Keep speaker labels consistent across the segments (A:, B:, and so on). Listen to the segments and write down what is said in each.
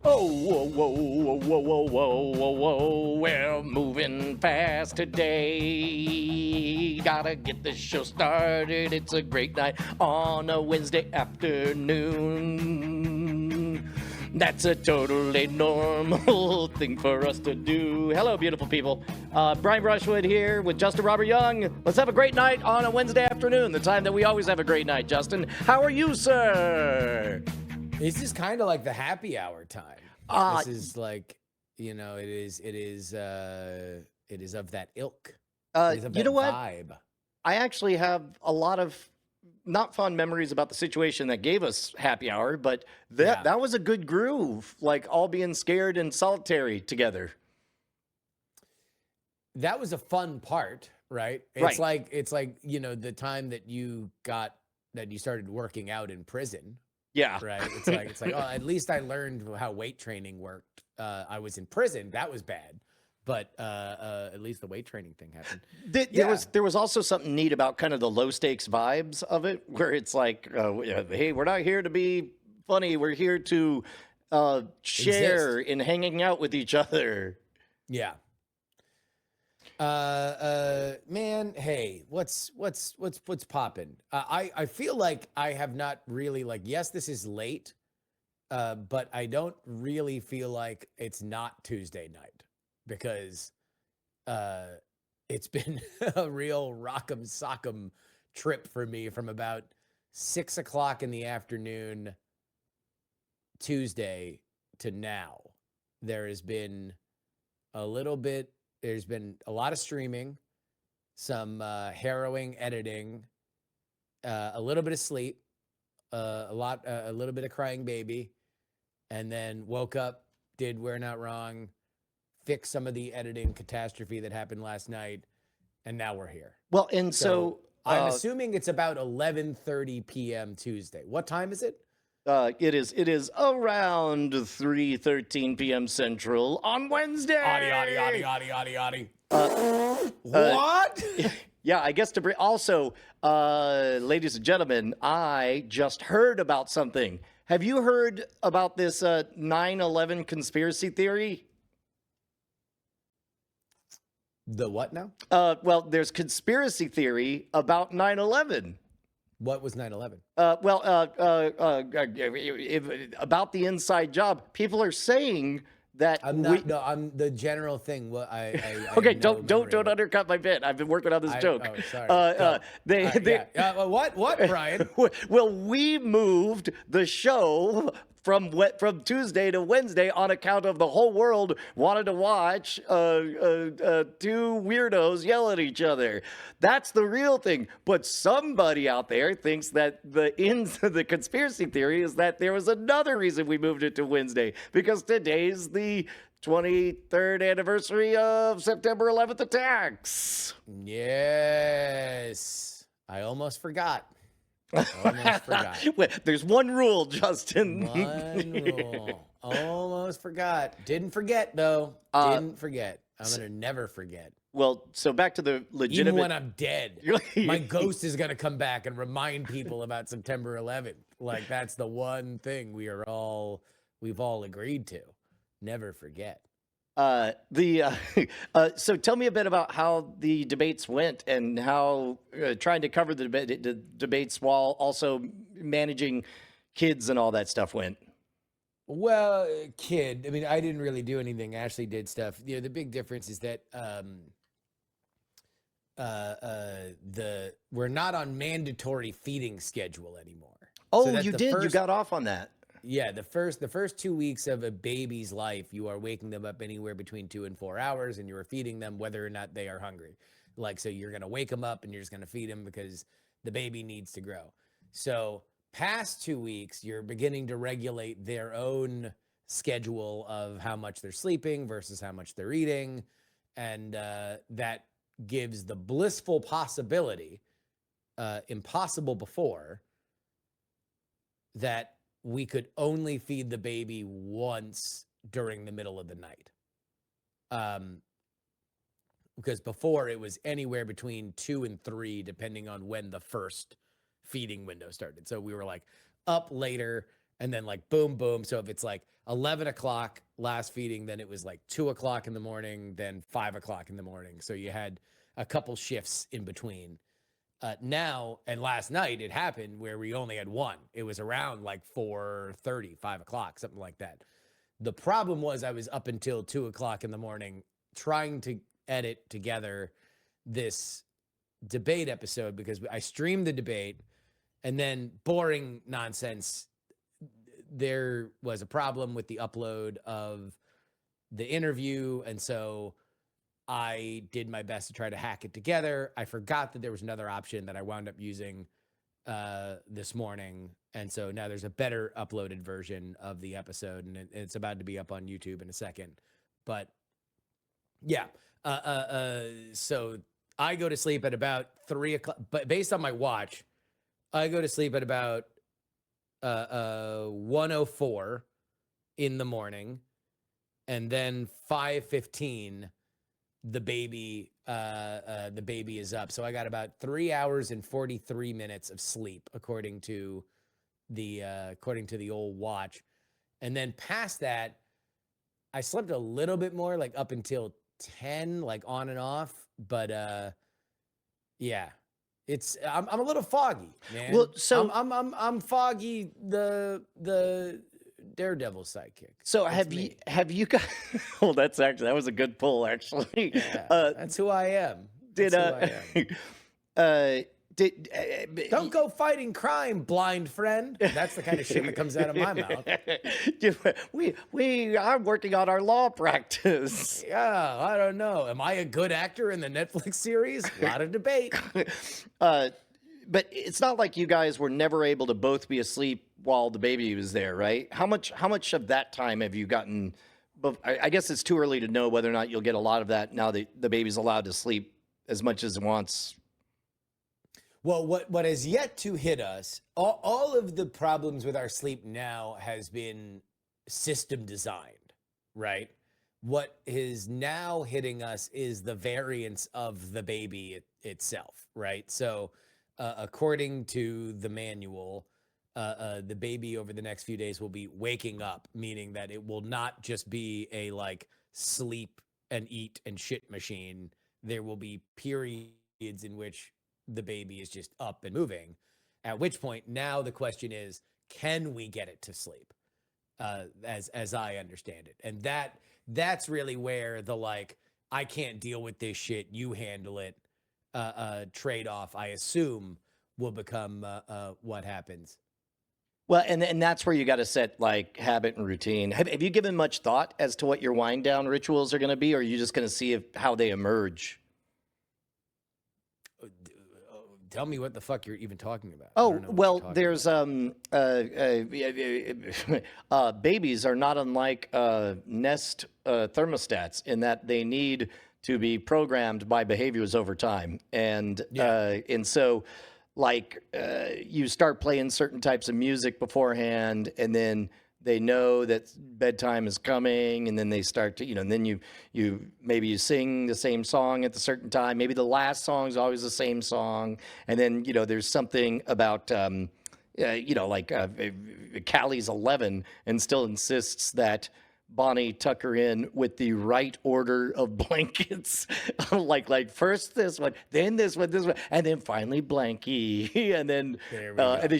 A: Oh, whoa, whoa, whoa, whoa, whoa, whoa, whoa, whoa. We're moving fast today. Gotta get this show started. It's a great night on a Wednesday afternoon. That's a totally normal thing for us to do. Hello, beautiful people. Brian Brushwood here with Justin Robert Young. Let's have a great night on a Wednesday afternoon, the time that we always have a great night. Justin, how are you, sir?
B: This is kind of like the happy hour time. This is like, it is of that ilk. It is of
A: You know what?
B: vibe.
A: I actually have a lot of not fond memories about the situation that gave us happy hour, but that was a good groove, like all being scared and solitary together.
B: That was a fun part, right? It's like the time that you started working out in prison.
A: Yeah.
B: Right. It's like, oh, at least I learned how weight training worked. I was in prison. That was bad. But at least the weight training thing happened.
A: There was also something neat about kind of the low stakes vibes of it, where it's like, hey, we're not here to be funny. We're here to share in hanging out with each other.
B: Yeah. Man, hey, what's poppin'? I feel like I have not really yes, this is late, but I don't really feel like it's not Tuesday night because it's been a real rock'em sock'em trip for me from about 6 o'clock in the afternoon Tuesday to now. There's been a lot of streaming, some harrowing editing, a little bit of sleep, a little bit of crying baby, and then woke up, did We're Not Wrong, fixed some of the editing catastrophe that happened last night, and now we're here.
A: Well, and so
B: I'm assuming it's about 11:30 p.m. Tuesday. What time is it?
A: It is around 3:13 p.m. Central on Wednesday.
B: Audi. What?
A: Yeah, I guess also, ladies and gentlemen, I just heard about something. Have you heard about this 9/11 conspiracy theory?
B: The what now?
A: Well, there's conspiracy theory about 9/11.
B: What was 9/11?
A: About the inside job. People are saying that
B: I'm the general thing. Well,
A: okay, don't undercut my bit. I've been working on this joke.
B: Oh, sorry. What, Brian?
A: Well, we moved the show from Tuesday to Wednesday on account of the whole world wanted to watch two weirdos yell at each other. That's the real thing. But somebody out there thinks that the conspiracy theory is that there was another reason we moved it to Wednesday, because today's the 23rd anniversary of September 11th attacks.
B: Yes. I almost forgot. Almost forgot.
A: There's one rule, Justin.
B: One rule. Almost forgot. Didn't forget, though. Didn't forget. I'm going to never forget.
A: Well, so back to the legitimate...
B: Even when I'm dead, my ghost is going to come back and remind people about September 11th. Like, that's the one thing we've all agreed to. Never forget.
A: So tell me a bit about how the debates went and how trying to cover the debates while also managing kids and all that stuff went.
B: Well, I didn't really do anything. Ashley did stuff. The big difference is that we're not on mandatory feeding schedule anymore.
A: Oh, so you did. You got off on that.
B: Yeah, the first 2 weeks of a baby's life, you are waking them up anywhere between 2 and 4 hours, and you are feeding them whether or not they are hungry. So you're going to wake them up and you're just going to feed them because the baby needs to grow. So past 2 weeks, you're beginning to regulate their own schedule of how much they're sleeping versus how much they're eating. And that gives the blissful possibility, impossible before, that we could only feed the baby once during the middle of the night. Because before it was anywhere between 2 and 3, depending on when the first feeding window started. So we were like up later and then like boom, boom. So if it's like 11 o'clock last feeding, then it was like 2 o'clock in the morning, then 5 o'clock in the morning. So you had a couple shifts in between. Now and last night it happened where we only had one. It was around like 4:30, 5 o'clock, something like that. The problem was I was up until 2 o'clock in the morning trying to edit together this debate episode because I streamed the debate, and then boring nonsense. There was a problem with the upload of the interview, and so I did my best to try to hack it together. I forgot that there was another option that I wound up using this morning. And so now there's a better uploaded version of the episode, and it's about to be up on YouTube in a second. But yeah, so I go to sleep at about 3 o'clock, but based on my watch, I go to sleep at about 1:04 in the morning, and then 5:15 the baby is up. So I got about 3 hours and 43 minutes of sleep according to the old watch. And then past that, I slept a little bit more, like up until 10, like on and off. But yeah, I'm a little foggy, man.
A: Well, so
B: I'm foggy, the Daredevil sidekick.
A: So have you got? Well, that was a good pull, actually.
B: Yeah, that's who I am.
A: Did
B: Don't go fighting crime, blind friend. That's the kind of shit that comes out of my mouth.
A: We are working on our law practice.
B: Yeah, I don't know. Am I a good actor in the Netflix series? A lot of debate.
A: But it's not like you guys were never able to both be asleep while the baby was there, right? How much of that time have you gotten? I guess it's too early to know whether or not you'll get a lot of that now that the baby's allowed to sleep as much as it wants.
B: Well, what has yet to hit us, all of the problems with our sleep now has been system designed, right? What is now hitting us is the variance of the baby itself, right? So according to the manual, the baby over the next few days will be waking up, meaning that it will not just be a like sleep and eat and shit machine. There will be periods in which the baby is just up and moving, at which point now the question is, can we get it to sleep? As I understand it. And that's really where the like, I can't deal with this shit, you handle it trade-off, I assume, will become what happens.
A: Well, and that's where you got to set like habit and routine. Have you given much thought as to what your wind down rituals are going to be, or are you just going to see how they emerge?
B: Tell me what the fuck you're even talking about.
A: Oh, well, there's babies are not unlike Nest thermostats in that they need to be programmed by behaviors over time, and so like you start playing certain types of music beforehand, and then they know that bedtime is coming, and then they start to, and then you maybe you sing the same song at the certain time. Maybe the last song is always the same song, and then there's something about like Callie's 11 and still insists that Bonnie tuck her in with the right order of blankets, like first this one, then this one, and then finally blankie, and then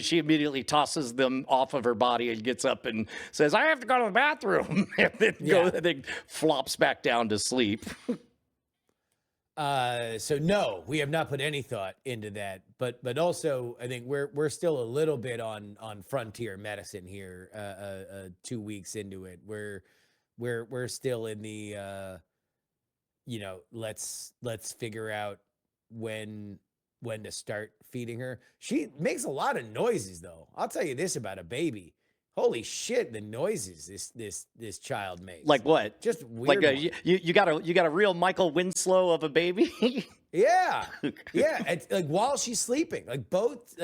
A: she immediately tosses them off of her body and gets up and says, "I have to go to the bathroom," and then flops back down to sleep.
B: So no, we have not put any thought into that, but also I think we're still a little bit on frontier medicine here. 2 weeks into it, we're still in the let's figure out when to start feeding her. She makes a lot of noises though. I'll tell you this about a baby. Holy shit, the noises this child makes.
A: Like what?
B: Just weird.
A: Like you got a real Michael Winslow of a baby.
B: Yeah. It's like while she's sleeping, like both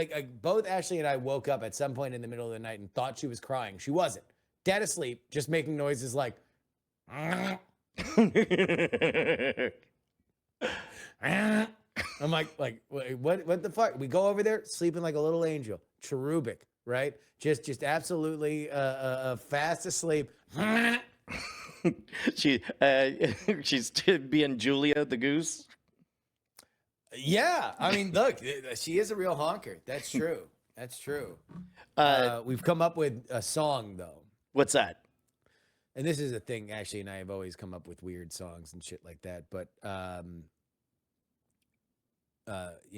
B: Ashley and I woke up at some point in the middle of the night and thought she was crying. She wasn't. Dead asleep, just making noises like. I'm like what the fuck? We go over there sleeping like a little angel. Cherubic. right? Just absolutely fast asleep.
A: She she's being Julia the goose.
B: Yeah, I mean, look, she is a real honker. That's true. That's true. We've come up with a song though,
A: What's that?
B: and this is a thing. Ashley and I have always come up with weird songs and shit like that. But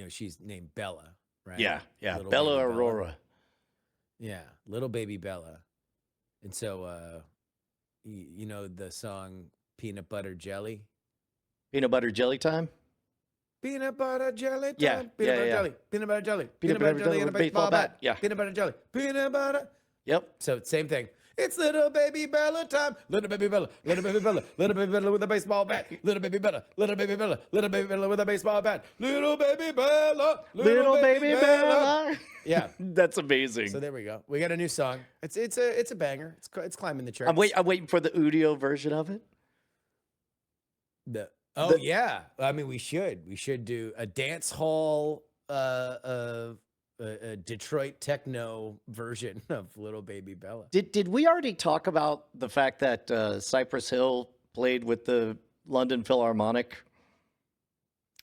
B: she's named Bella, right?
A: Yeah.
B: Little
A: Bella
B: baby
A: Aurora.
B: Yeah, little baby Bella. And so, you know the song "Peanut Butter Jelly."
A: Peanut butter jelly time.
B: Peanut butter jelly time.
A: Yeah,
B: Peanut butter
A: yeah.
B: jelly. Peanut butter jelly.
A: Peanut butter jelly
B: and a
A: with a baseball bat. Yeah.
B: Peanut butter jelly. Peanut butter.
A: Yep.
B: So same thing. It's little baby Bella time. Little baby Bella. Little baby Bella. Little baby Bella with a baseball bat. Little baby Bella. Little baby Bella. Little baby Bella with a baseball bat. Little baby Bella.
A: Little baby Bella.
B: Yeah.
A: That's amazing.
B: So there we go. We got a new song. It's a banger. It's climbing the charts.
A: I'm waiting for the audio version of it.
B: Yeah. I mean, we should do a dance hall, a Detroit techno version of Little Baby Bella.
A: Did we already talk about the fact that Cypress Hill played with the London Philharmonic?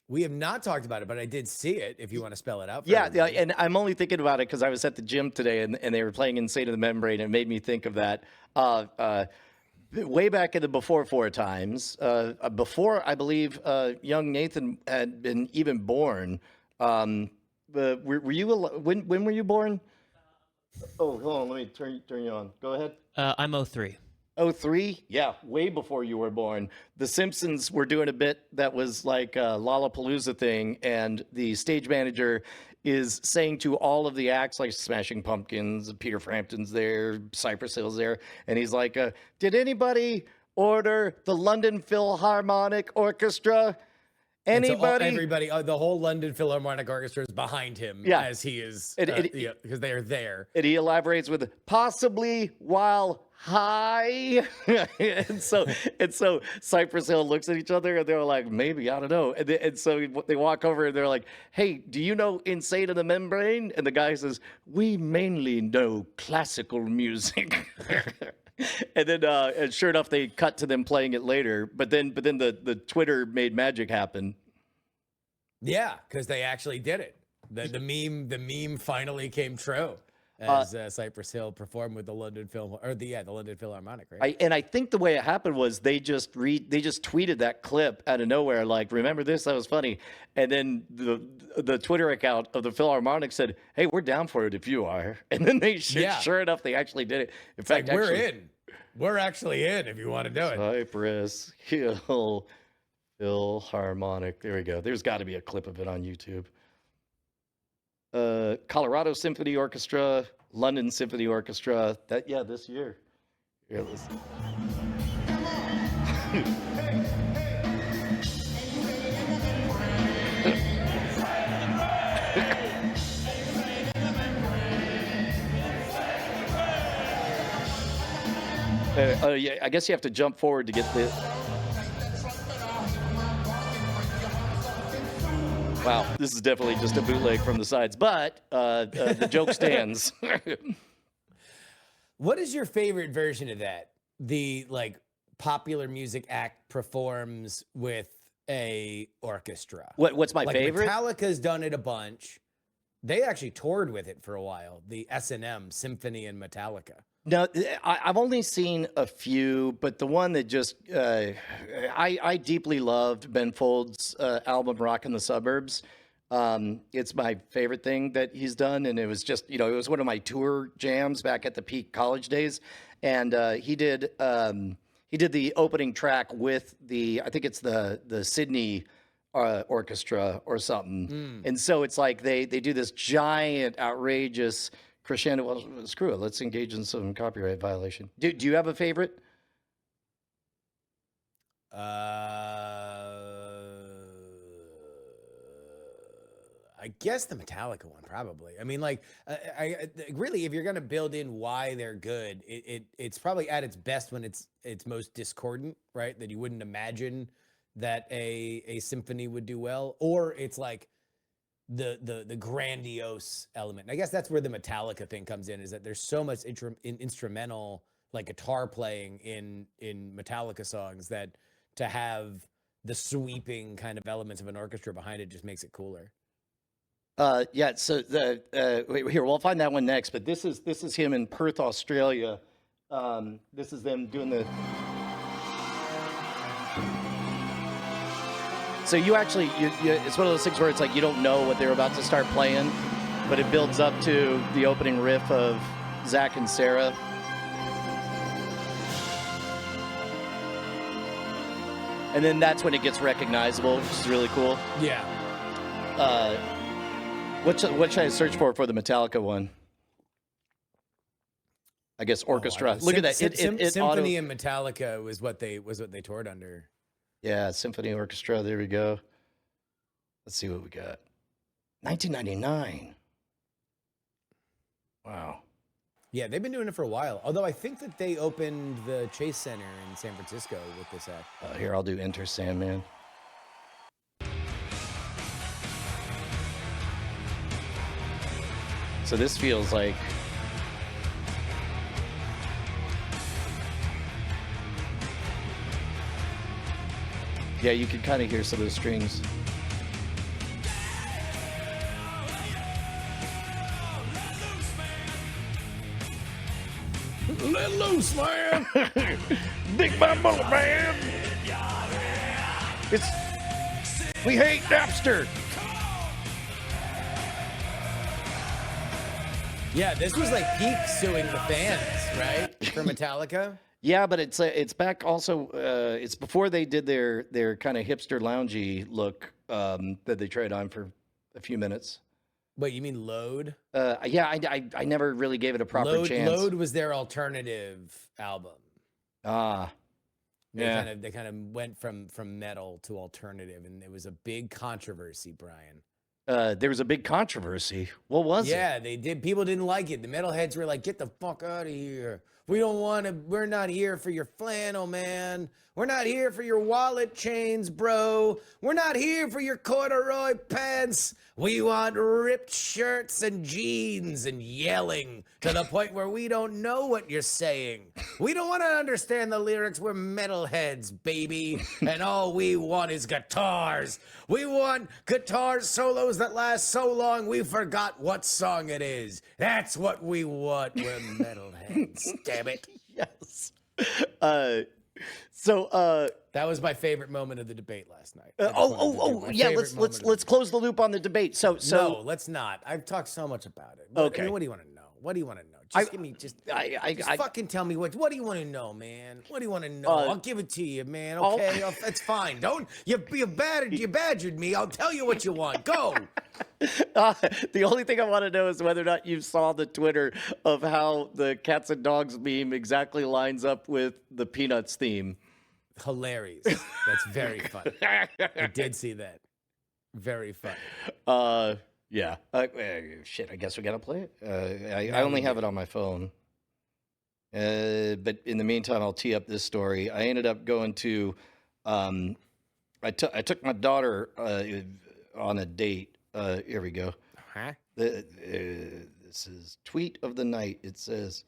B: We have not talked about it, but I did see it. If you want to spell it out. For
A: Yeah,
B: everybody.
A: and I'm only thinking about it because I was at the gym today and they were playing Insane of the Membrane, and it made me think of that. Way back in the before four times, before I believe young Nathan had been even born. Were you when were you born? Oh, hold on, let me turn you on. Go ahead.
C: I'm 03.
A: 03? Yeah, way before you were born. The Simpsons were doing a bit that was like a Lollapalooza thing, and the stage manager is saying to all of the acts, like Smashing Pumpkins, Peter Frampton's there, Cypress Hill's there, and he's like, did anybody order the London Philharmonic Orchestra? Anybody?
B: Everybody, the whole London Philharmonic Orchestra is behind him as he is, because they are there.
A: And he elaborates with possibly while high. and so Cypress Hill looks at each other and they're like, maybe, I don't know. And so they walk over and they're like, hey, do you know Insane of the Membrane? And the guy says, we mainly know classical music. And then, and sure enough, they cut to them playing it later. But then the Twitter made magic happen.
B: Yeah, because they actually did it. The meme finally came true as Cypress Hill performed with the London London Philharmonic, right?
A: I think the way it happened was they just tweeted that clip out of nowhere, like, remember this? That was funny. And then the Twitter account of the Philharmonic said, hey, we're down for it if you are. And then sure enough, they actually did it. In fact,
B: like, we're in. We're actually in if you want to do it.
A: Cypress Hill Philharmonic. There we go. There's got to be a clip of it on YouTube. Colorado Symphony Orchestra, London Symphony Orchestra. This year. Here, listen. Yeah, I guess you have to jump forward to get the. Wow, this is definitely just a bootleg from the sides, but the joke stands.
B: What is your favorite version of that? The popular music act performs with a orchestra.
A: What's my favorite?
B: Metallica's done it a bunch. They actually toured with it for a while. The S&M Symphony and Metallica.
A: No, I've only seen a few, but the one that just I deeply loved, Ben Folds' album "Rockin' the Suburbs." It's my favorite thing that he's done, and it was just it was one of my tour jams back at the peak college days, and he did the opening track with I think it's the Sydney Orchestra or something, and so it's like they do this giant, outrageous crescendo. Well, screw it. Let's engage in some copyright violation. Do you have a favorite?
B: I guess the Metallica one, probably. I mean, I really, if you're gonna build in why they're good, it's probably at its best when it's most discordant, right? That you wouldn't imagine that a symphony would do well, or it's like the grandiose element. And I guess that's where the Metallica thing comes in, is that there's so much instrumental, like guitar playing in Metallica songs, that to have the sweeping kind of elements of an orchestra behind it just makes it cooler.
A: Yeah. So here we'll find that one next. But this is him in Perth, Australia. This is them doing the. So you actually, it's one of those things where it's like you don't know what they're about to start playing, but it builds up to the opening riff of Zach and Sarah. And then that's when it gets recognizable, which is really cool.
B: Yeah.
A: What should I search for the Metallica one? I guess Orchestra. Look at that.
B: Symphony and Metallica was what they toured under.
A: Yeah, Symphony Orchestra. There we go. Let's see what we got. 1999. Wow.
B: Yeah, they've been doing it for a while. Although I think that they opened the Chase Center in San Francisco with this act.
A: Here, I'll do Enter Sandman. So this feels like... Yeah, you can kind of hear some of the strings.
B: Let loose, man!
A: Big my bullet, man! We hate Napster!
B: Yeah, this was like peak suing the fans, right? For Metallica.
A: Yeah, but it's back also. It's before they did their kind of hipster loungy look that they tried on for a few minutes.
B: Wait, you mean Load?
A: Yeah, I never really gave it a proper chance.
B: Load was their alternative album.
A: Ah, yeah.
B: They kind of went from metal to alternative, and it was a big controversy, Brian.
A: There was a big controversy. What was it?
B: Yeah, they did. People didn't like it. The metalheads were like, "Get the fuck out of here. We don't want to. We're not here for your flannel, man. We're not here for your wallet chains, bro. We're not here for your corduroy pants. We want ripped shirts and jeans and yelling to the point where we don't know what you're saying. We don't want to understand the lyrics. We're metalheads, baby. And all we want is guitars. We want guitar solos that last so long we forgot what song it is. That's what we want. We're metalheads. Damn it.
A: Yes. So
B: that was my favorite moment of the debate last night.
A: Yeah. Let's close the loop on the debate. So
B: no, let's not. I've talked so much about it.
A: Okay.
B: I mean, what do you want to know? What do you want to know? Just give me just fucking tell me what do you want to know, man? What do you want to know? I'll give it to you, man. Okay, that's fine. Don't you badgered me. I'll tell you what you want. Go.
A: The only thing I want to know is whether or not you saw the Twitter of how the cats and dogs meme exactly lines up with the Peanuts theme.
B: Hilarious. That's very funny. I did see that. Very funny.
A: Yeah. Shit, I guess we gotta play it. I only have it on my phone. But in the meantime, I'll tee up this story. I ended up going to, I took my daughter on a date. Here we go.
B: Huh?
A: This is tweet of the night. It says,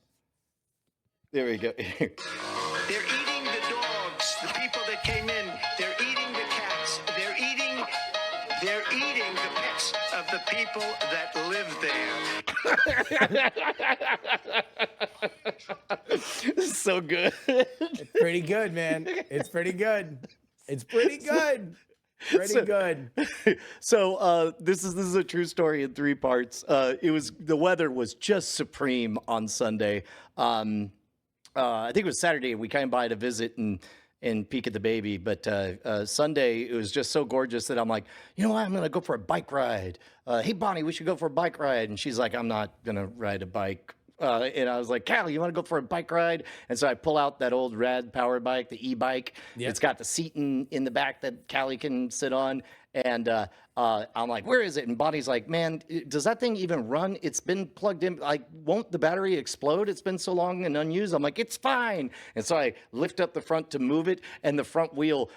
A: there we go.
C: They're eating the dogs, the people that came in. They're eating the cats. They're eating the pets of the people that live there.
A: So good.
B: It's pretty good, man. It's pretty good. It's pretty good. Good.
A: So this is a true story in 3 parts. The weather was just supreme on Sunday. I think it was Saturday. We came by to visit and peek at the baby, but Sunday it was just so gorgeous that I'm like, you know what? I'm gonna go for a bike ride. Hey Bonnie, we should go for a bike ride. And she's like, I'm not gonna ride a bike. And I was like, Callie, you want to go for a bike ride? And so I pull out that old rad power bike, the e-bike. Yep. It's got the seat in the back that Callie can sit on. And I'm like, where is it? And Bonnie's like, man, does that thing even run? It's been plugged in. Like, won't the battery explode? It's been so long and unused. I'm like, it's fine. And so I lift up the front to move it, and the front wheel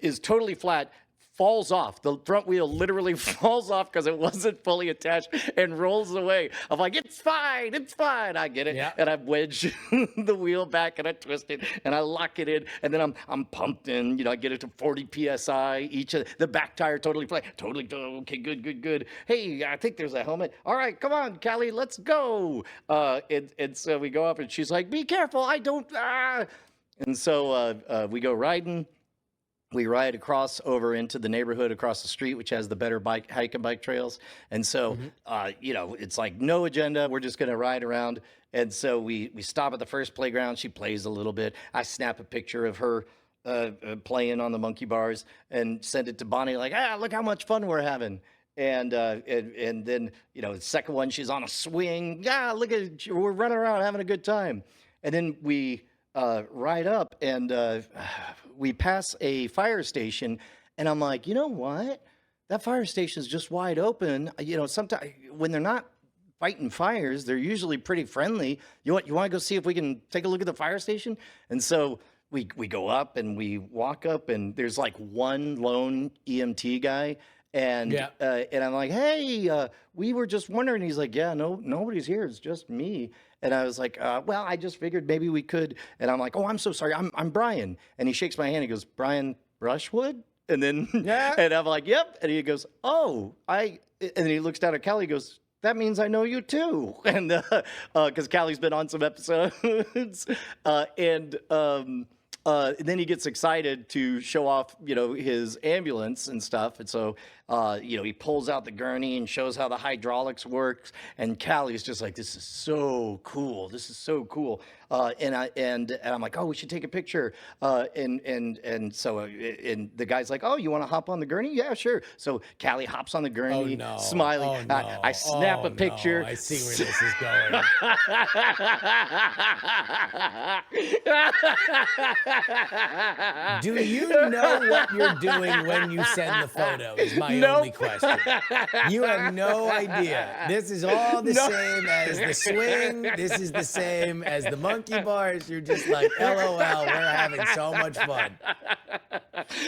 A: is totally flat, falls off. The front wheel literally falls off because it wasn't fully attached and rolls away. I'm like, it's fine, it's fine. I get it.
B: Yeah.
A: And I wedge the wheel back and I twist it and I lock it in. And then I'm pumped in, you know, I get it to 40 PSI. Each of the back tire totally flat. Totally, okay, good. Hey, I think there's a helmet. All right, come on, Callie, let's go. And so we go up and she's like, be careful, I don't, And so we go riding. We ride across over into the neighborhood across the street, which has the better hike and bike trails. And so, you know, it's like no agenda. We're just going to ride around. And so we stop at the first playground. She plays a little bit. I snap a picture of her playing on the monkey bars and send it to Bonnie like, look how much fun we're having. And then, you know, the second one, she's on a swing. Look at, we're running around having a good time. And then we ride up and we pass a fire station, and I'm like, you know what? That fire station is just wide open. You know, sometimes when they're not fighting fires, they're usually pretty friendly. You want to go see if we can take a look at the fire station? And so we go up and we walk up, and there's like one lone EMT guy. And I'm like, hey, we were just wondering. He's like, yeah, no, nobody's here. It's just me. And I was like, well, I just figured maybe we could. And I'm like, oh, I'm so sorry. I'm Brian. And he shakes my hand. He goes, Brian Brushwood? And then, and I'm like, yep. And he goes, oh, and then he looks down at Callie. He goes, that means I know you too. And because Callie's been on some episodes. And then he gets excited to show off, you know, his ambulance and stuff. And so, you know, he pulls out the gurney and shows how the hydraulics works. And Callie's just like, this is so cool. This is so cool. And I'm like, oh, we should take a picture. And so the guy's like, oh, you want to hop on the gurney? Yeah, sure. So Callie hops on the gurney, smiling.
B: Oh, no.
A: I snap a picture.
B: No. I see where this is going. Do you know what you're doing when you send the photo? Is my only question. You have no idea. This is all the same as the swing. This is the same as the monkey bars. You're just like, LOL, we're having so much fun.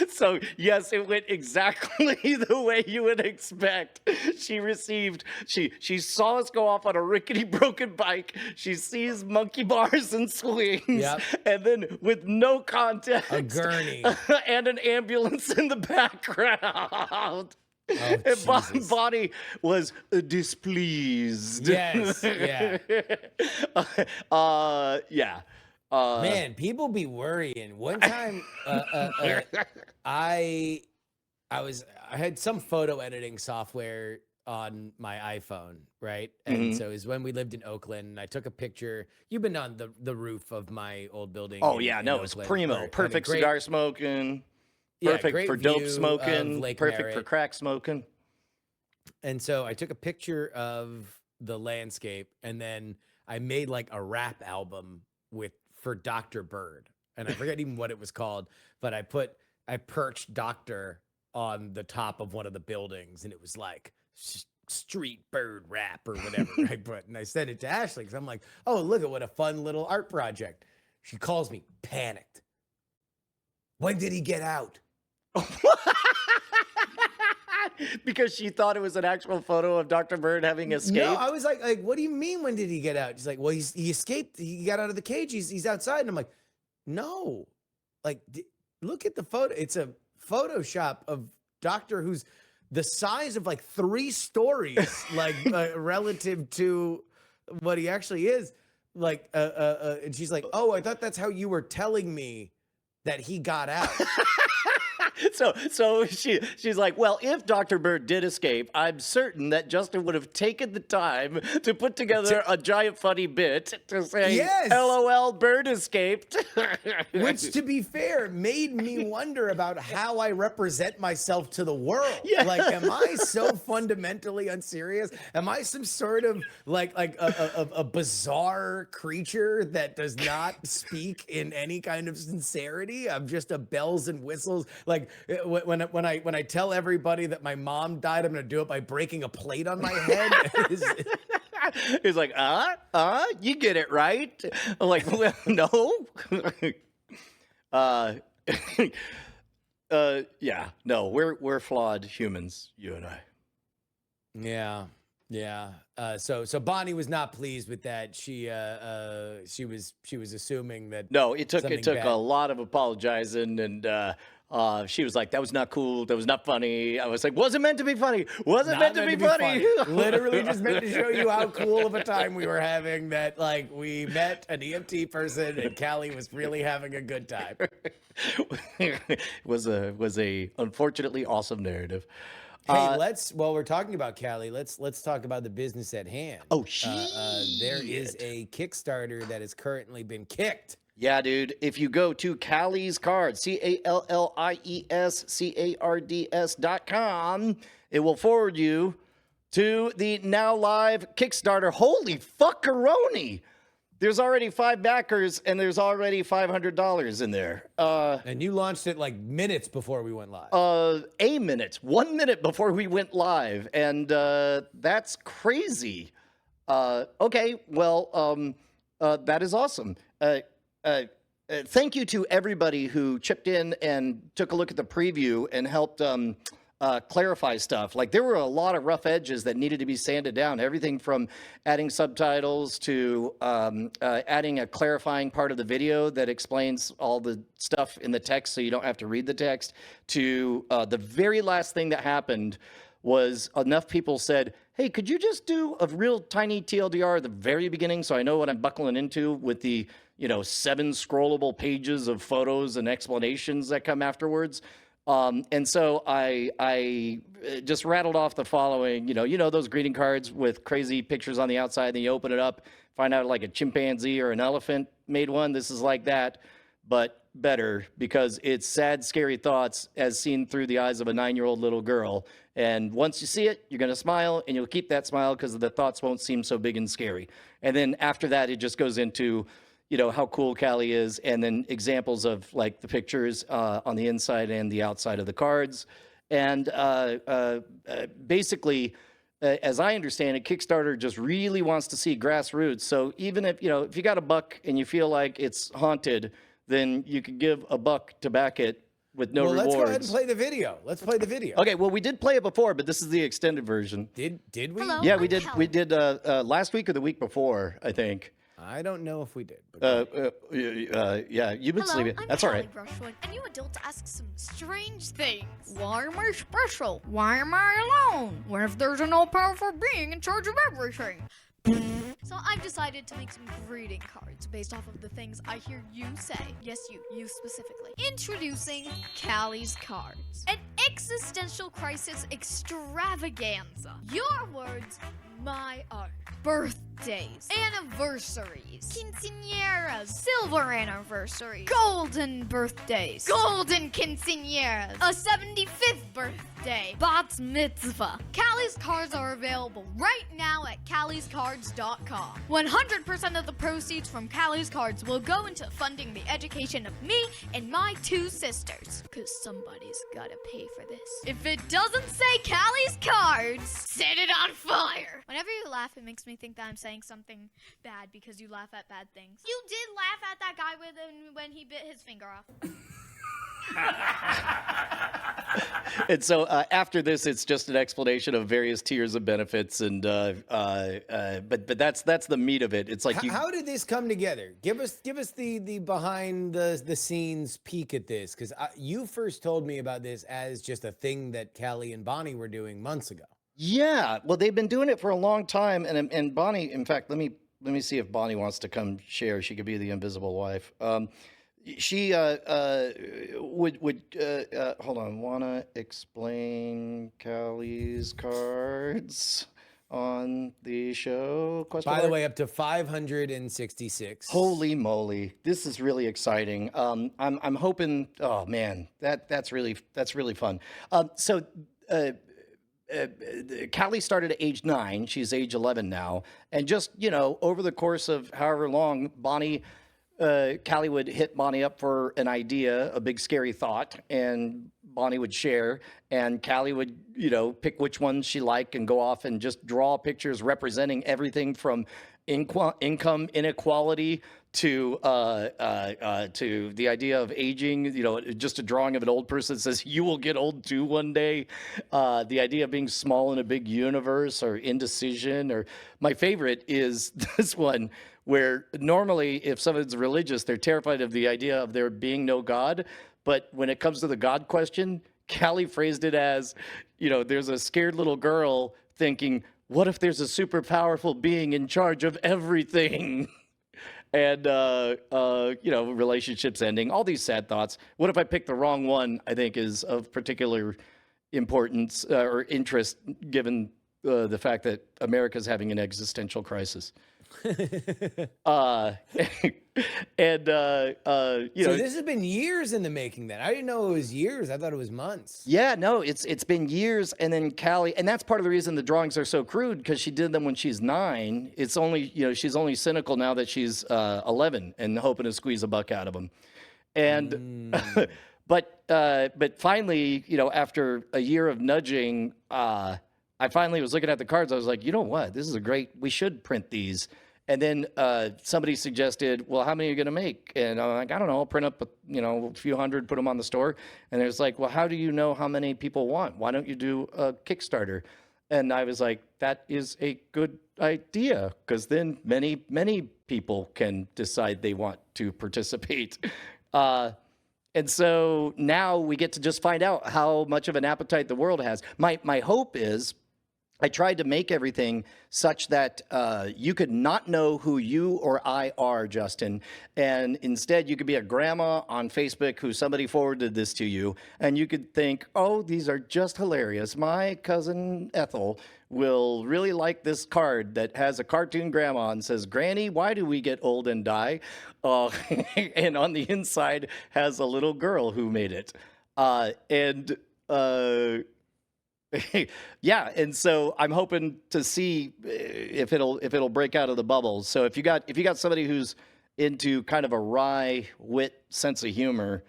A: So, yes, it went exactly the way you would expect. She saw us go off on a rickety broken bike. She sees monkey bars and swings. And then with no context,
B: a gurney
A: and an ambulance in the background.
B: Oh,
A: and Bonnie was displeased.
B: Yes,
A: yeah.
B: Man, people be worrying. One time, I had some photo editing software on my iPhone, right? And so it was when we lived in Oakland. I took a picture. You've been on the roof of my old building.
A: Oh, yeah, no, it's primo. Perfect cigar smoking. Perfect for dope smoking. Perfect for crack smoking.
B: And so I took a picture of the landscape, and then I made like a rap album for Dr. Bird. And I forget even what it was called, but I perched Doctor on the top of one of the buildings, and it was like street bird rap or whatever I put. And I sent it to Ashley because I'm like, oh, look at what a fun little art project. She calls me panicked. When did he get out?
A: Because she thought it was an actual photo of Dr. Bird having escaped?
B: No, I was like, what do you mean, when did he get out? She's like, well, he escaped. He got out of the cage. He's outside. And I'm like, no. Like, look at the photo. It's a Photoshop of Doctor who's the size of like 3 stories, like relative to what he actually is. Like, and she's like, oh, I thought that's how you were telling me that he got out.
A: So she's like, well, if Dr. Bird did escape, I'm certain that Justin would have taken the time to put together a giant funny bit to say,
B: yes,
A: LOL, Bird escaped.
B: Which, to be fair, made me wonder about how I represent myself to the world.
A: Yeah.
B: Like, am I so fundamentally unserious? Am I some sort of like a bizarre creature that does not speak in any kind of sincerity? I'm just a bells and whistles. Like, when I tell everybody that my mom died, I'm gonna do it by breaking a plate on my head.
A: He's like, you get it right. I'm like, well, no. Yeah, no, we're flawed humans, you and I.
B: Yeah. So Bonnie was not pleased with that. She was assuming that
A: No, it took
B: something
A: a
B: bad.
A: lot of apologizing, and she was like, "That was not cool. That was not funny." I was like, "Wasn't meant to be funny. Wasn't
B: Not
A: meant to be funny."
B: Literally just meant to show you how cool of a time we were having, that like we met an EMT person and Callie was really having a good time.
A: was a unfortunately awesome narrative.
B: Hey, while we're talking about Callie, let's talk about the business at hand.
A: Oh,
B: there is a Kickstarter that has currently been kicked.
A: Yeah, dude. If you go to Callie's Cards, CALLIESCARDS.com, it will forward you to the now live Kickstarter. Holy fuckaroni! There's already 5 backers, and there's already $500 in there.
B: And you launched it like minutes before we went live.
A: 1 minute before we went live, and that's crazy. Okay, well, that is awesome. Thank you to everybody who chipped in and took a look at the preview and helped clarify stuff. Like, there were a lot of rough edges that needed to be sanded down. Everything from adding subtitles to adding a clarifying part of the video that explains all the stuff in the text so you don't have to read the text, to the very last thing that happened was enough people said, "Hey, could you just do a real tiny TLDR at the very beginning so I know what I'm buckling into with the 7 scrollable pages of photos and explanations that come afterwards?" And so I just rattled off the following, those greeting cards with crazy pictures on the outside, and then you open it up, find out like a chimpanzee or an elephant made one. This is like that, but better, because it's sad, scary thoughts as seen through the eyes of a 9-year-old little girl. And once you see it, you're going to smile, and you'll keep that smile because the thoughts won't seem so big and scary. And then after that, it just goes into how cool Callie is, and then examples of like the pictures on the inside and the outside of the cards. And basically, as I understand it, Kickstarter just really wants to see grassroots. So even if you got $1 and you feel like it's haunted, then you could give $1 to back it with no rewards.
B: Let's go ahead and play the video. Let's play the video.
A: Okay, well, we did play it before, but this is the extended version.
B: Did we?
D: Hello,
A: Yeah,
D: I'm
A: we did.
D: Callie.
A: We did last week or the week before, I think.
B: I don't know if we did. But
A: Yeah, you've been
D: Hello,
A: sleeping.
D: I'm
A: That's all
D: Callie
A: right.
D: Brushwood, and you adults ask some strange things. Why am I special? Why am I alone? What if there's an all-powerful being in charge of everything? So I've decided to make some greeting cards based off of the things I hear you say. Yes, you specifically. Introducing Callie's Cards. An existential crisis extravaganza. Your words, my art. Birthdays, anniversaries, quinceañeras, silver anniversaries, golden birthdays, golden quinceañeras, a 75th birthday, bat mitzvah. Callie's Cards are available right now at calliescards.com. 100% of the proceeds from Callie's Cards will go into funding the education of me and my 2 sisters. Cause somebody's gotta pay for this. If it doesn't say Callie's Cards, set it on fire. Whenever you laugh, it makes me think that I'm saying something bad because you laugh at bad things. You did laugh at that guy when he bit his finger off.
A: And so after this, it's just an explanation of various tiers of benefits, and but that's the meat of it. It's like
B: how did this come together? Give us the behind the scenes peek at this, because you first told me about this as just a thing that Callie and Bonnie were doing months ago.
A: Yeah, well, they've been doing it for a long time, and Bonnie. In fact, let me see if Bonnie wants to come share. She could be the invisible wife. She would hold on. Wanna explain Callie's Cards on the show?
B: By the way, up to 566.
A: Holy moly, this is really exciting. I'm hoping. Oh man, that's really fun. Callie started at age 9. She's age 11 now. And just, over the course of however long, Callie would hit Bonnie up for an idea, a big scary thought. And Bonnie would share, and Callie would, pick which ones she liked and go off and just draw pictures representing everything from income inequality to the idea of aging. Just a drawing of an old person that says you will get old too one day. The idea of being small in a big universe, or indecision. Or my favorite is this one, where normally if someone's religious, they're terrified of the idea of there being no God. But when it comes to the God question, Callie phrased it as, there's a scared little girl thinking, what if there's a super powerful being in charge of everything? And, relationships ending, all these sad thoughts. What if I picked the wrong one, I think is of particular importance or interest, given the fact that America's having an existential crisis.
B: So this has been years in the making then. I didn't know it was years. I thought it was months.
A: Yeah, no, it's been years. And then Callie, and that's part of the reason the drawings are so crude, because she did them when she's 9. It's only, she's only cynical now that she's 11 and hoping to squeeze a buck out of them. And but finally, after a year of nudging, I finally was looking at the cards. I was like, you know what? This is we should print these. And then somebody suggested, well, how many are you going to make? And I'm like, I don't know. I'll print up, a few hundred, put them on the store. And there's like, well, how do you know how many people want? Why don't you do a Kickstarter? And I was like, that is a good idea, because then many, many people can decide they want to participate. And so now we get to just find out how much of an appetite the world has. My hope is, I tried to make everything such that you could not know who you or I are, Justin. And instead, you could be a grandma on Facebook who somebody forwarded this to you. And you could think, oh, these are just hilarious. My cousin Ethel will really like this card that has a cartoon grandma and says, Granny, why do we get old and die? And on the inside has a little girl who made it. Yeah, and so I'm hoping to see if it'll break out of the bubble. So if you got somebody who's into kind of a wry wit sense of humor,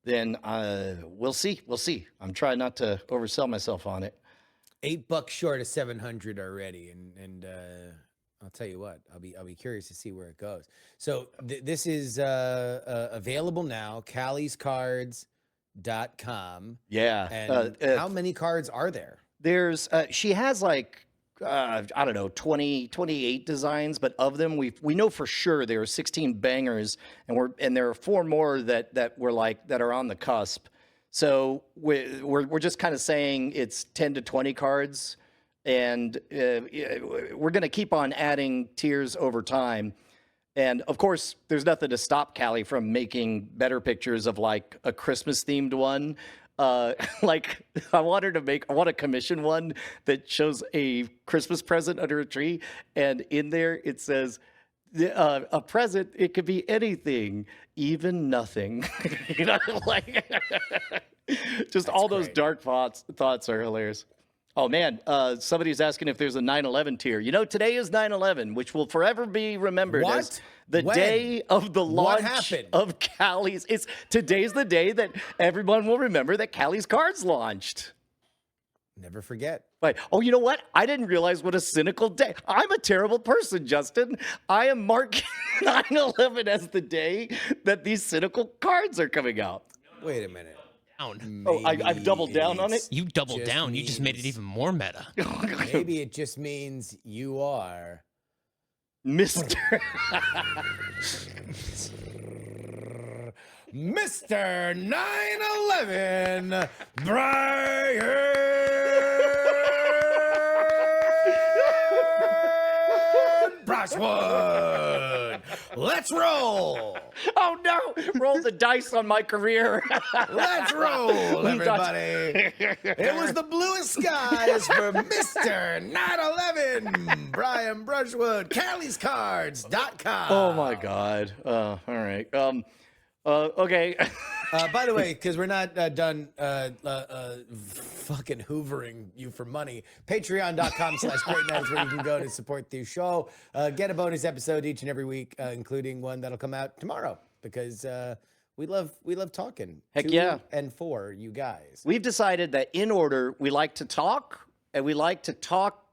A: then we'll see. I'm trying not to oversell myself on it.
B: $8 short of 700 already, and I'll tell you what, I'll be curious to see where it goes. So this is available now, calliescards.com.
A: Yeah.
B: And how many cards are there?
A: There's she has like I don't know, 28 designs, but of them we know for sure there are 16 bangers, and there are 4 more that are on the cusp. So we're just kind of saying it's 10 to 20 cards, and we're going to keep on adding tiers over time. And of course, there's nothing to stop Callie from making better pictures of like a Christmas themed one. Like I want to commission one that shows a Christmas present under a tree, and in there it says, a present, it could be anything, even nothing. Like just
B: That's
A: all those
B: great.
A: dark thoughts are hilarious. Oh man, somebody's asking if there's a 9/11 tier. Today is 9/11, which will forever be remembered as the day of the launch of Callie's. Today's the day that everyone will remember that Callie's Cards launched.
B: Never forget.
A: Right. Oh, you know what? I didn't realize what a cynical day. I'm a terrible person, Justin. I am marking 9/11 as the day that these cynical cards are coming out.
B: Wait a minute.
A: Oh, I've doubled down on it?
E: You doubled down. You just made it even more meta.
B: Maybe it just means you are
A: Mr.
B: Mr. 9/11 Brian Brushwood. Let's roll.
A: Oh no! Roll the dice on my career.
B: Let's roll, everybody. It was the bluest skies for Mr. 9/11 Brian Brushwood. Callie'sCards.com.
A: Oh my God. All right. Okay.
B: By the way, because we're not done fucking hoovering you for money, patreon.com/greatnight is where you can go to support the show. Get a bonus episode each and every week, including one that'll come out tomorrow, because We love talking.
A: Heck
B: 2
A: yeah.
B: and 4, you guys.
A: We've decided that in order, we like to talk, and we like to talk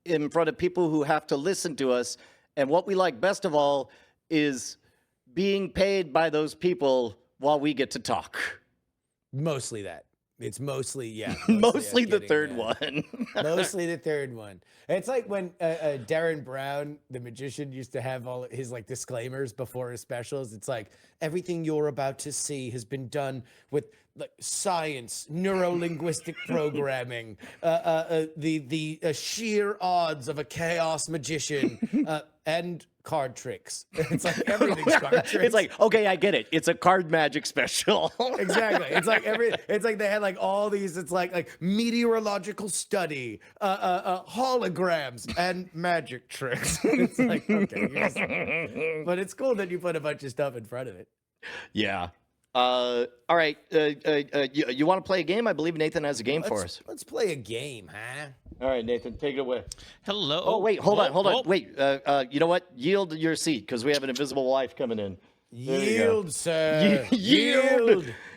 A: in front of people who have to listen to us. And what we like best of all is being paid by those people while we get to talk.
B: Mostly that. It's mostly, yeah.
A: Mostly
B: us
A: the
B: getting
A: third
B: that.
A: one.
B: Mostly the third one. It's like when Darren Brown, the magician, used to have all his like disclaimers before his specials. It's like everything you're about to see has been done with science, neuro-linguistic programming, the sheer odds of a chaos magician, and card tricks. It's like everything's card tricks.
A: It's like, okay, I get it. It's a card magic special.
B: Exactly. It's like they had like all these. It's like meteorological study, holograms, and magic tricks. It's like, okay, but it's cool that you put a bunch of stuff in front of it.
A: Yeah. All right. You want to play a game? I believe Nathan has a game for us.
B: Let's play a game, huh?
A: All right, Nathan, take it away.
E: Hello.
A: Oh, wait, hold on. Wait, you know what? Yield your seat because we have an invisible wife coming in. There we go.
B: Yield, sir.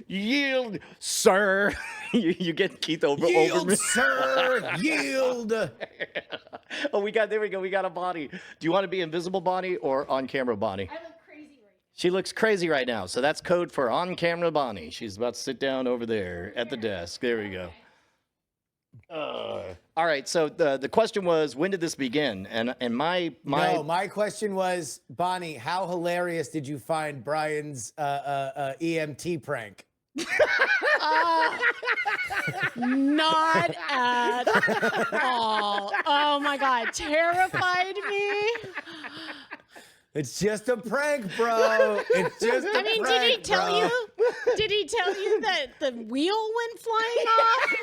A: Yield, sir. You get Keith over
B: Yield,
A: me.
B: sir. Yield.
A: Oh, there we go. We got a Bonnie. Do you want to be invisible Bonnie or on camera Bonnie?
D: I look crazy right
A: She looks crazy right now, so that's code for on camera Bonnie. She's about to sit down over there at the desk. There we go. All right, so the question was, when did this begin? And
B: my question was, Bonnie, how hilarious did you find Brian's EMT prank?
F: Not at all. Oh my God, terrified me.
B: It's just a prank, bro. It's just a
F: I mean,
B: prank,
F: did he tell
B: bro.
F: you? Did he tell you that the wheel went flying off?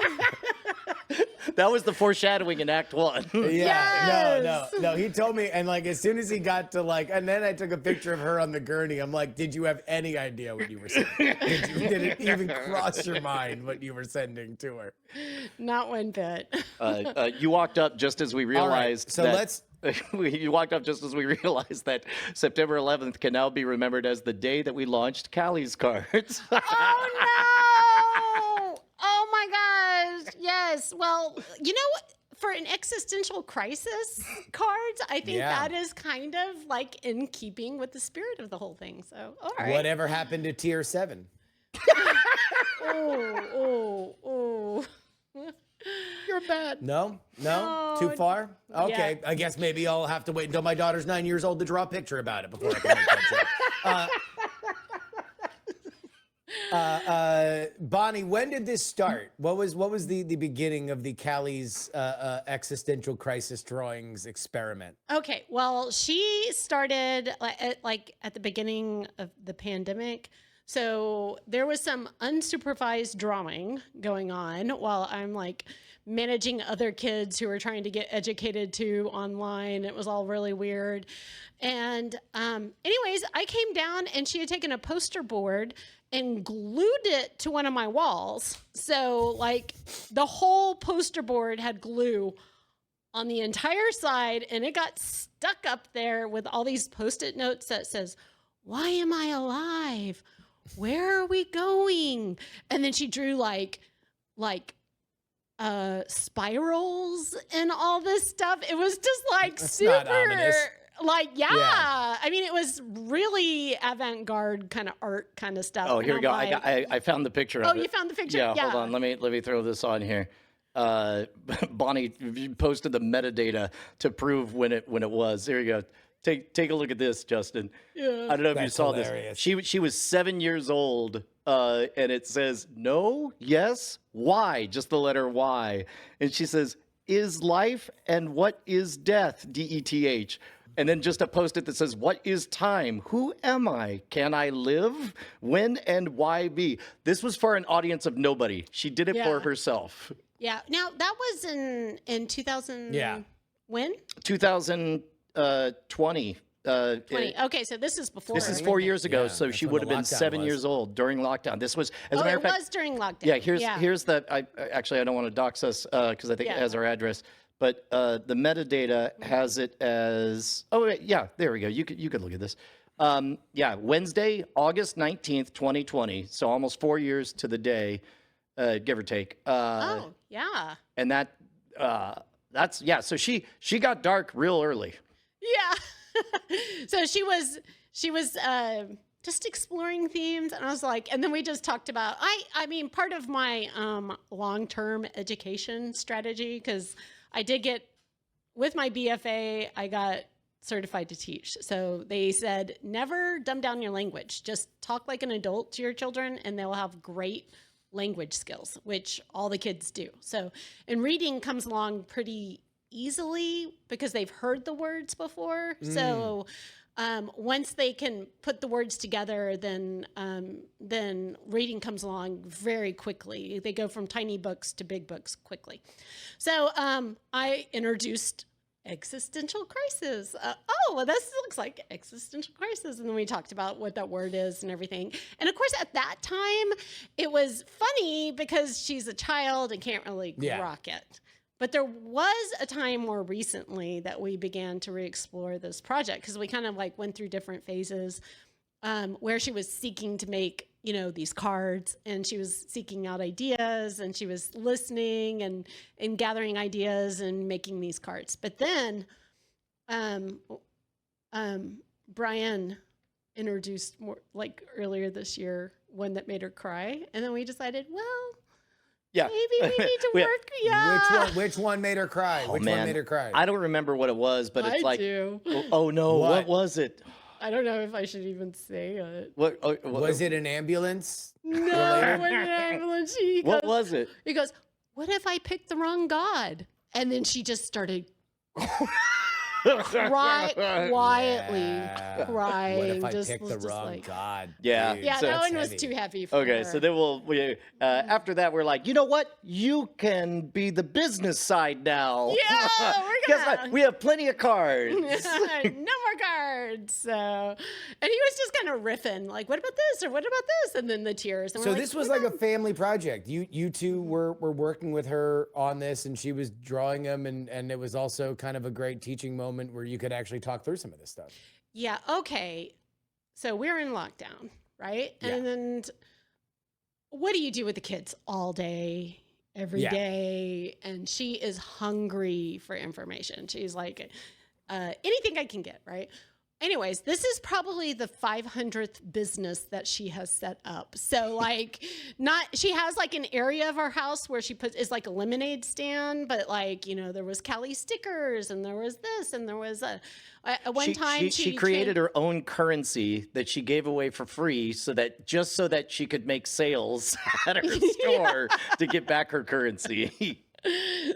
A: that was the foreshadowing in Act 1.
B: Yeah,
F: Yes.
B: no. He told me, and like as soon as he got to like, and then I took a picture of her on the gurney. I'm like, did you have any idea what you were saying? Did it even cross your mind what you were sending to her?
F: Not one bit.
A: You walked up just as we realized.
B: so
A: that,
B: let's-
A: You walked up just as we realized that September 11th can now be remembered as the day that we launched Callie's cards.
F: Oh no! Oh my gosh! Yes. Well, you know what? For an existential crisis cards, I think
B: Yeah.
F: that is kind of like in keeping with the spirit of the whole thing. So, all right.
B: Whatever happened to Tier 7?
F: Oh.
A: You're bad.
B: No,
F: No.
B: too far. Okay,
F: Yeah.
B: I guess maybe I'll have to wait until my daughter's 9 years old to draw a picture about it before I can make that joke. Bonnie, when did this start? What was the beginning of the Callie's existential crisis drawings experiment?
F: Okay, well, she started like at the beginning of the pandemic. So there was some unsupervised drawing going on while I'm like managing other kids who were trying to get educated too online. It was all really weird. And anyways, I came down and she had taken a poster board and glued it to one of my walls. So like the whole poster board had glue on the entire side and it got stuck up there with all these Post-it notes that says, "Why am I alive? Where are we going?" And then she drew like spirals and all this stuff. It was just like
B: That's
F: super
B: not ominous.
F: like yeah. I mean, it was really avant-garde kind of art kind of stuff.
A: Oh,
F: And
A: here we
F: I'm
A: go.
F: like,
A: I found the picture of
F: Oh,
A: it.
F: you found the picture?
A: Yeah,
F: Yeah.
A: hold on. Let me throw this on here. Bonnie posted the metadata to prove when it was. There you go. Take a look at this, Justin.
F: Yeah.
A: I don't know if you
B: That's
A: saw
B: hilarious.
A: this. She was 7 years old, and it says no, yes, why? Just the letter Y, and she says, "Is life and what is death? DETH." And then just a post-it that says, "What is time? Who am I? Can I live? When and why be?" This was for an audience of nobody. She did it for
F: Yeah.
A: herself.
F: Yeah. Now that was in 2000.
B: Yeah.
F: When?
A: 2020.
F: 20. Okay, so this is before.
A: This is 4 years ago,
B: Yeah,
A: so
B: that's
A: she
B: when
A: would
B: the
A: have been
B: lockdown
A: 7
B: was.
A: years old during lockdown. This was, as a
F: Oh,
A: matter
F: it
A: of fact,
F: was during lockdown.
A: yeah. Here's the. I don't want to dox us because I think it
F: Yeah.
A: has our address, but the metadata has it as. Oh wait, yeah, there we go. You could look at this. Yeah, Wednesday, August 19th, 2020. So almost 4 years to the day, give or take.
F: Oh, yeah.
A: And that's, yeah. So she got dark real early.
F: Yeah. So she was just exploring themes, and I was like, and then we just talked about I mean part of my long-term education strategy, because I did get with my BFA, I got certified to teach. So they said, never dumb down your language. Just talk like an adult to your children and they'll have great language skills, which all the kids do. So, and reading comes along pretty easily because they've heard the words before. So once they can put the words together, then reading comes along very quickly. They go from tiny books to big books quickly. So I introduced existential crisis. Well, this looks like existential crisis. And then we talked about what that word is and everything. And of course, at that time, it was funny because she's a child and can't really grok it. But there was a time more recently that we began to re-explore this project, because we kind of like went through different phases where she was seeking to make, you know, these cards, and she was seeking out ideas, and she was listening and gathering ideas and making these cards. But then Brian introduced more like earlier this year one that made her cry, and then we decided, well,
A: Yeah.
F: maybe we need to work. Yeah.
B: Which one made her cry?
A: Oh,
B: Which
A: man.
B: one made her cry?
A: I don't remember what it was, but it's
F: I
A: like,
F: do.
A: oh no, what
B: What?
A: was it?
F: I don't know if I should even say it.
A: What
B: Was it an ambulance?
F: No, it wasn't an ambulance. He
A: What
F: goes,
A: was it?
F: He goes, what if I picked the wrong God? And then she just started quietly
B: Yeah.
F: crying.
B: What if I
F: just,
B: picked
F: was
B: the
F: just
B: wrong
F: like,
B: God?
A: Yeah.
B: Dude,
F: Yeah,
A: So
F: that
B: that's
F: one was
B: heavy.
F: too heavy for
A: Okay,
F: her.
A: so then we after that we're like, you know what? You can be the business side now.
F: Yeah, we're
A: Guess
F: gonna-
A: what? We have plenty of cards.
F: no more cards. So, and he was just kind of riffing, like, what about this? Or what about this? And then the tears. And
B: So
F: we're
B: this
F: like,
B: was
F: "We're
B: like a
F: done."
B: family project. You two were working with her on this, and she was drawing them, and it was also kind of a great teaching moment where you could actually talk through some of this stuff.
F: Yeah, okay. So we're in lockdown, right?
B: Yeah.
F: And then what do you do with the kids all day, every
B: Yeah.
F: day? And she is hungry for information. She's like, anything I can get, right? Anyways, this is probably the 500th business that she has set up. So like she has like an area of our house where she puts, is like a lemonade stand, but like, you know, there was Callie stickers and there was this and there was one time
A: she created her own currency that she gave away for free so that she could make sales at her store to get back her currency.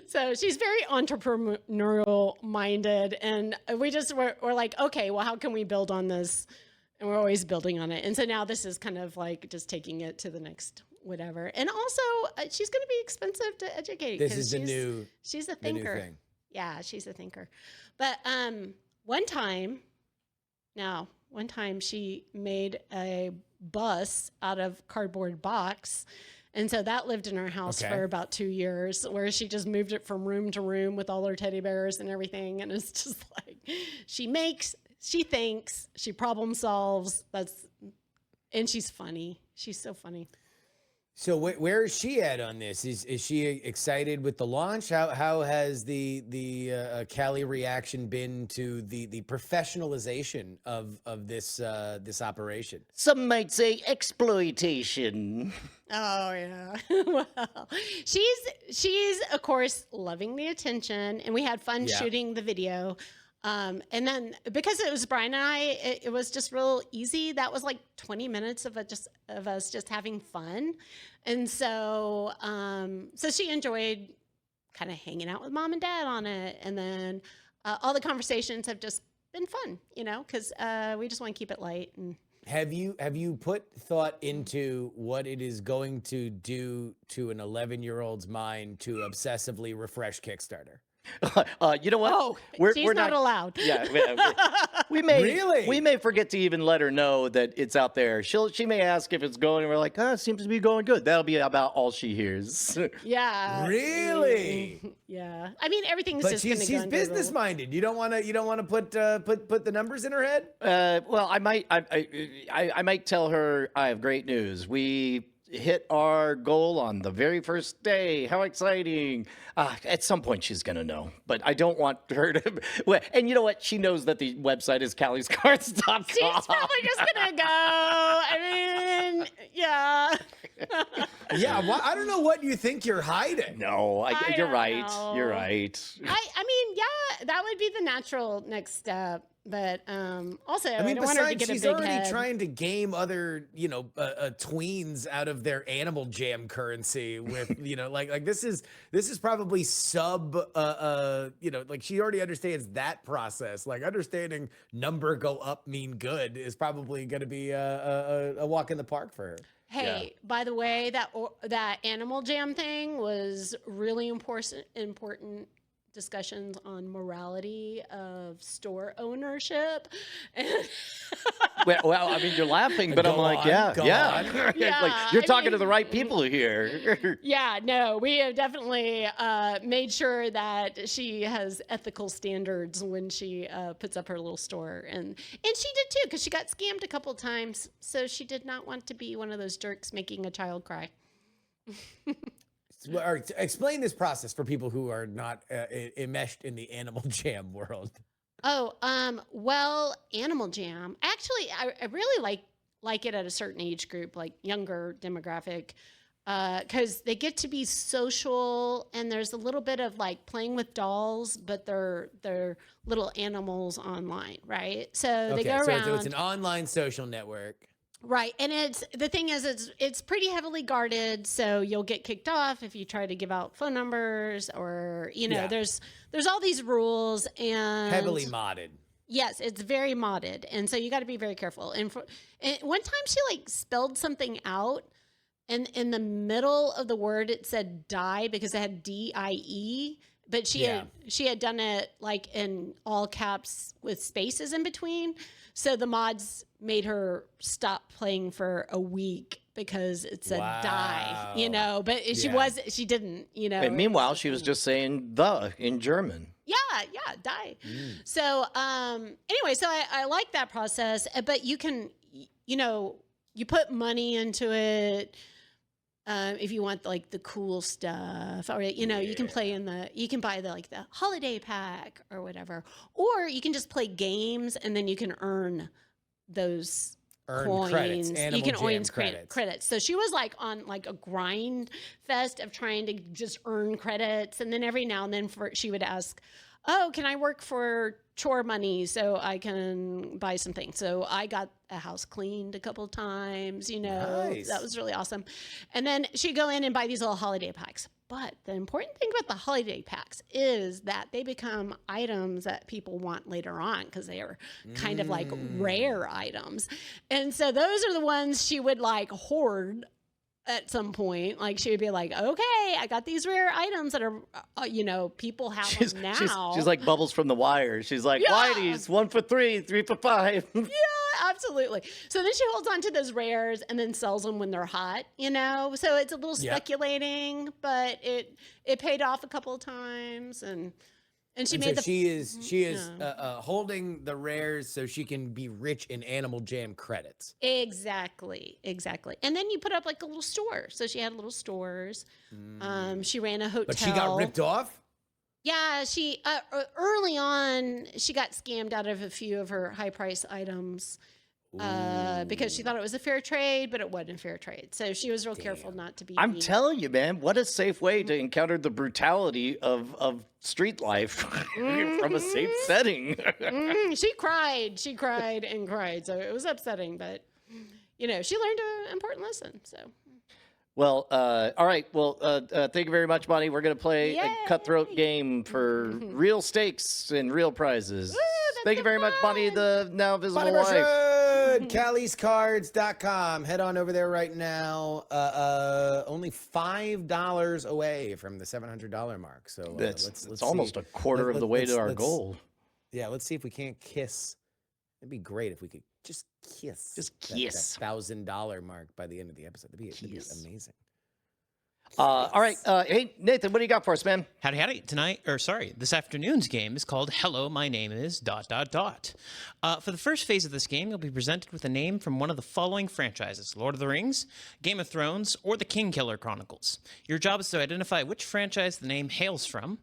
F: So she's very entrepreneurial minded, and we just we're like, okay, well, how can we build on this? And we're always building on it. And so now this is kind of like just taking it to the next whatever. And also, she's going to be expensive to educate.
B: This
F: 'cause
B: is
F: she's a
B: the new
F: thinker.
B: thing.
F: Yeah, she's a thinker. But one time she made a bus out of cardboard box. And so that lived in our house
B: Okay.
F: for about 2 years, where she just moved it from room to room with all her teddy bears and everything. And it's just like, she thinks, she problem solves. And she's funny. She's so funny.
B: So where is she at on this? Is she excited with the launch? How has the Callie reaction been to the professionalization of this this operation?
A: Some might say exploitation.
F: Oh yeah. Well, she's of course loving the attention, and we had fun
B: Yeah.
F: shooting the video. And then because it was Brian and I, it was just real easy. That was like 20 minutes of us just having fun. And so so she enjoyed kind of hanging out with mom and dad on it. And then all the conversations have just been fun, you know, because we just want to keep it light. And
B: Have you put thought into what it is going to do to an 11-year-old's mind to obsessively refresh Kickstarter?
A: You know what?
F: Oh, she's not allowed.
A: Yeah, we may
B: Really?
A: we may forget to even let her know that it's out there. She may ask if it's going, and we're like, it seems to be going good. That'll be about all she hears.
F: Yeah.
B: Really?
F: Yeah. I mean, everything's
B: But
F: just
B: she's
F: gonna go
B: business minded. You don't want to put the numbers in her head.
A: Well, I might tell her I have great news. We hit our goal on the very first day. How exciting. At some point she's going to know, but I don't want her to. Well, and you know what? She knows that the website is calliescards.com.
F: She's probably just gonna go. I mean, yeah.
B: Yeah, well, I don't know what you think you're hiding.
A: No,
F: I
A: you're
F: don't
A: right.
F: know.
A: You're right.
F: I mean, yeah, that would be the natural next step. But also, I
B: mean,
F: don't want her to
B: besides,
F: get a
B: she's
F: big
B: already
F: head.
B: trying to game other, tweens out of their Animal Jam currency with, like this is probably like she already understands that process. Like understanding number go up mean good is probably going to be a walk in the park for her.
F: Hey, by the way, that Animal Jam thing was really important discussions on morality of store ownership.
A: Well, I mean, you're laughing, but I'm
B: Go
A: like,
B: on,
A: yeah.
F: Yeah,
A: Like, you're
F: I
A: talking to
F: mean-
A: the right people here.
F: Yeah, no, we have definitely made sure that she has ethical standards when she puts up her little store, and she did too, because she got scammed a couple times, so she did not want to be one of those jerks making a child cry.
B: Or explain this process for people who are not enmeshed in the Animal Jam world.
F: Oh, well, Animal Jam. Actually, I really like it at a certain age group, like younger demographic, because they get to be social, and there's a little bit of like playing with dolls, but they're little animals online, right? So they go around.
B: So it's an online social network.
F: Right, and the thing is, it's pretty heavily guarded, so you'll get kicked off if you try to give out phone numbers, or
B: Yeah.
F: there's all these rules, and
B: Heavily modded.
F: yes, it's very modded, and so you got to be very careful. And one time she like spelled something out, and in the middle of the word it said die because it had DIE, but she had done it like in all caps with spaces in between. So the mods made her stop playing for a week because it said die, but she didn't,
A: And meanwhile, she was just saying the in German.
F: Yeah, die. So anyway, so I like that process, but you can, you put money into it. If you want like the cool stuff, or you can play you can buy the holiday pack or whatever, or you can just play games and then you can earn those coins.
B: Credits.
F: You can earn
B: credits.
F: credits. So she was like on like a grind fest of trying to just earn credits, and then every now and then she would ask, "Oh, can I work for chore money so I can buy something?" So I got a house cleaned a couple times,
B: Nice.
F: That was really awesome. And then she'd go in and buy these little holiday packs. But the important thing about the holiday packs is that they become items that people want later on because they are kind of like rare items. And so those are the ones she would like hoard at some point. Like she would be like, okay, I got these rare items that are, people have them now.
A: She's like Bubbles from The Wire. She's like,
F: Yeah.
A: Whitey's 1 for 3, 3 for 5.
F: Yeah, absolutely. So then she holds on to those rares and then sells them when they're hot, So it's a little speculating, but it paid off a couple of times, and she made
B: she is holding the rares so she can be rich in Animal Jam credits.
F: Exactly. And then you put up like a little store. So she had little stores. She ran a hotel.
B: But she got ripped off?
F: Yeah, she early on she got scammed out of a few of her high price items because she thought it was a fair trade, but it wasn't a fair trade. So she was real careful not to be.
A: I'm telling you, man, what a safe way to encounter the brutality of street life from a safe setting.
F: She cried and cried. So it was upsetting, but she learned an important lesson. So.
A: Well, all right. Well, thank you very much, Bonnie. We're going to play a cutthroat game for real stakes and real prizes. Thank you very much, Bonnie, the now visible
B: Bonnie
A: wife.
B: Merchant! good. Callie'sCards.com. Head on over there right now. Only $5 away from the $700 mark. So
A: It's
B: let's
A: almost
B: see.
A: a quarter of the way to our goal.
B: Yeah, let's see if we can't kiss. It'd be great if we could just kiss.
A: Just
B: that
A: kiss.
B: $1,000 mark by the end of the episode. That'd be amazing.
A: All right. Hey, Nathan, what do you got for us, man?
E: Howdy, howdy. This afternoon's game is called Hello, My Name is ... For the first phase of this game, you'll be presented with a name from one of the following franchises: Lord of the Rings, Game of Thrones, or the King Killer Chronicles. Your job is to identify which franchise the name hails from.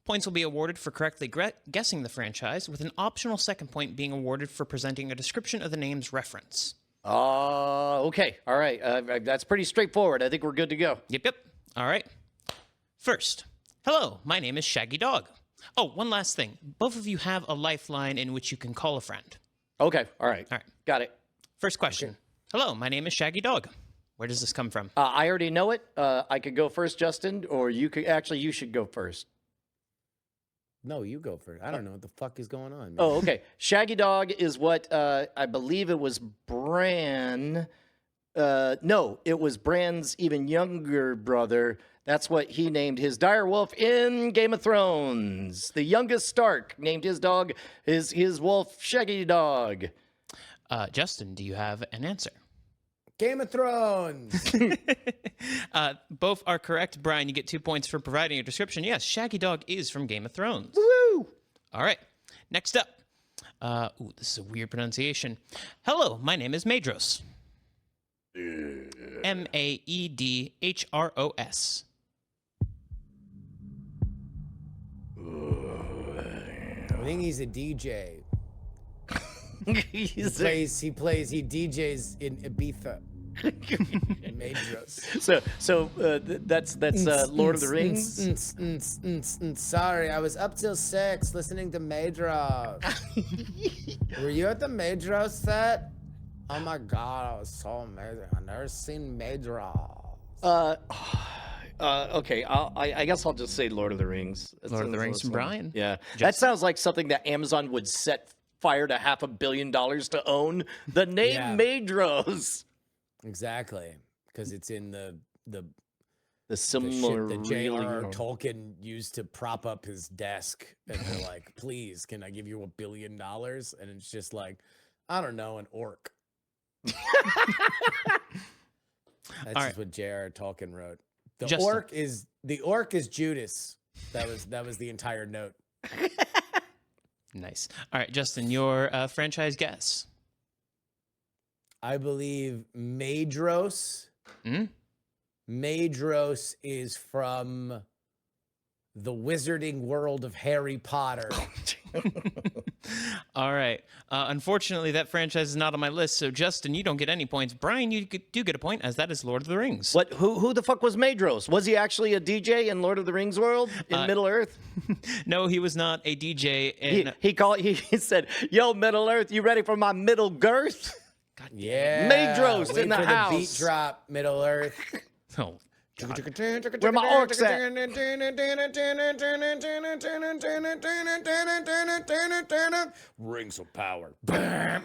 E: Points will be awarded for correctly guessing the franchise, with an optional second point being awarded for presenting a description of the name's reference.
A: Okay. All right. That's pretty straightforward. I think we're good to go.
E: Yep. All right. First, hello, my name is Shaggy Dog. Oh, one last thing. Both of you have a lifeline in which you can call a friend.
A: Okay. All right. Got it.
E: First question. Hello, my name is Shaggy Dog. Where does this come from?
A: I already know it. I could go first, Justin, or you could. Actually, you should go first.
B: No, you go first. I don't know what the fuck is going on, man.
A: Oh, okay. Shaggy Dog is what I believe it was Bran. No, it was Bran's even younger brother. That's what he named his direwolf in Game of Thrones. The youngest Stark named his dog, his wolf, Shaggy Dog.
E: Justin, do you have an answer?
B: Game of Thrones.
E: Both are correct. Brian, you get 2 points for providing a description. Yes, Shaggy Dog is from Game of Thrones.
A: Woo!
E: All right. Next up. This is a weird pronunciation. Hello, my name is Maedhros. Maedhros.
B: I think he's a DJ. He DJs in Ibiza. Maedhros.
A: So that's Lord of the Rings.
B: Sorry, I was up till 6 listening to Maedhros. Were you at the Maedhros set? Oh my god, it was so amazing. I've never seen Maedhros.
A: Okay, I guess I'll just say Lord of the Rings.
E: Lord of the Rings from Brian.
A: Yeah, that sounds like something that Amazon would set fire to $500 million to own. The name Maedhros.
B: Exactly, because it's in the
A: similar
B: shit that J.R.R. Tolkien used to prop up his desk, and they're like, "Please, can I give you $1 billion?" And it's just like, I don't know, an orc. That's just what J.R.R. Tolkien wrote. The orc is Judas. That was the entire note.
E: Nice. All right, Justin, your franchise guess.
B: I believe Maedhros. Maedhros is from the wizarding world of Harry Potter.
E: All right. Unfortunately, that franchise is not on my list, so Justin, you don't get any points. Brian, you do get a point, as that is Lord of the Rings.
A: What? Who the fuck was Maedhros? Was he actually a DJ in Lord of the Rings world in Middle Earth?
E: No, he was not a DJ.
A: He said, "Yo, Middle Earth, you ready for my middle girth?"
B: God, yeah.
A: Maedhros
B: Wait
A: in the
B: for
A: house.
B: The beat drop, Middle Earth.
E: Oh.
A: Where my orcs at?
B: Rings of power.
E: God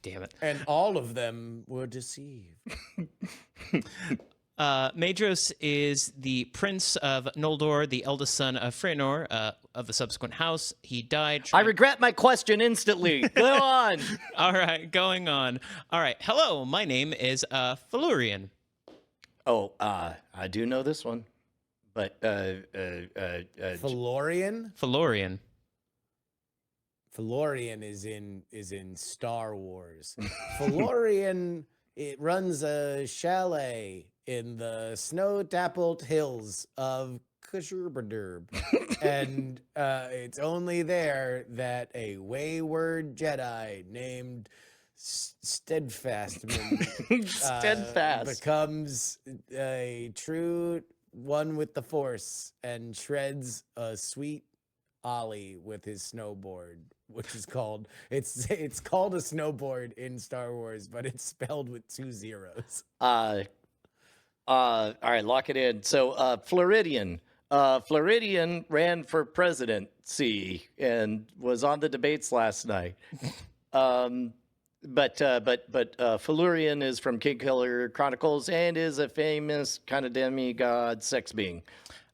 E: damn it.
B: And all of them were deceived.
E: Maedhros is the prince of Noldor, the eldest son of Fëanor, of the subsequent house. He died.
A: I regret my question instantly. Go on.
E: All right, going on. All right. Hello, my name is Felurian.
A: Oh, I do know this one, but
B: Felurian?
E: Felurian.
B: Felurian is in Star Wars. Felurian, it runs a chalet in the snow-dappled hills of Kashurbaderb. And it's only there that a wayward Jedi named Steadfastman
A: Steadfast
B: becomes a true one with the Force and shreds a sweet ollie with his snowboard, which is called it's called a snowboard in Star Wars, but it's spelled with 2 zeros.
A: All right, lock it in. So Floridian. Floridian ran for presidency and was on the debates last night. But Felurian is from King Killer Chronicles and is a famous kind of demigod sex being.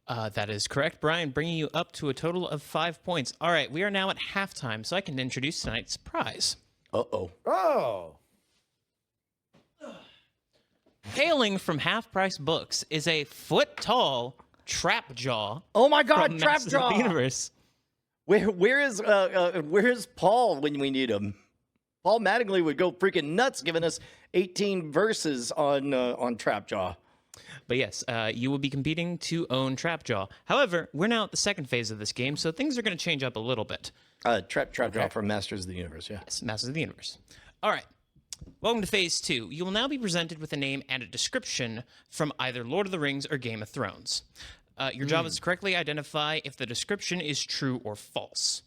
E: That is correct, Brian, bringing you up to a total of 5 points. All right, we are now at halftime, so I can introduce tonight's prize.
A: Uh-oh.
B: Oh.
E: Hailing from Half Price Books is a foot-tall trap jaw.
A: Oh my God,
E: from
A: trap
E: Masters of
A: jaw!
E: the Universe.
A: Where's Paul when we need him? Paul Mattingly would go freaking nuts giving us 18 verses on Trapjaw.
E: But yes, you will be competing to own Trapjaw. However, we're now at the second phase of this game, so things are going to change up a little bit.
A: Trapjaw from Masters of the Universe, yeah.
E: Yes, Masters of the Universe. All right. Welcome to Phase 2. You will now be presented with a name and a description from either Lord of the Rings or Game of Thrones. Your job is to correctly identify if the description is true or false.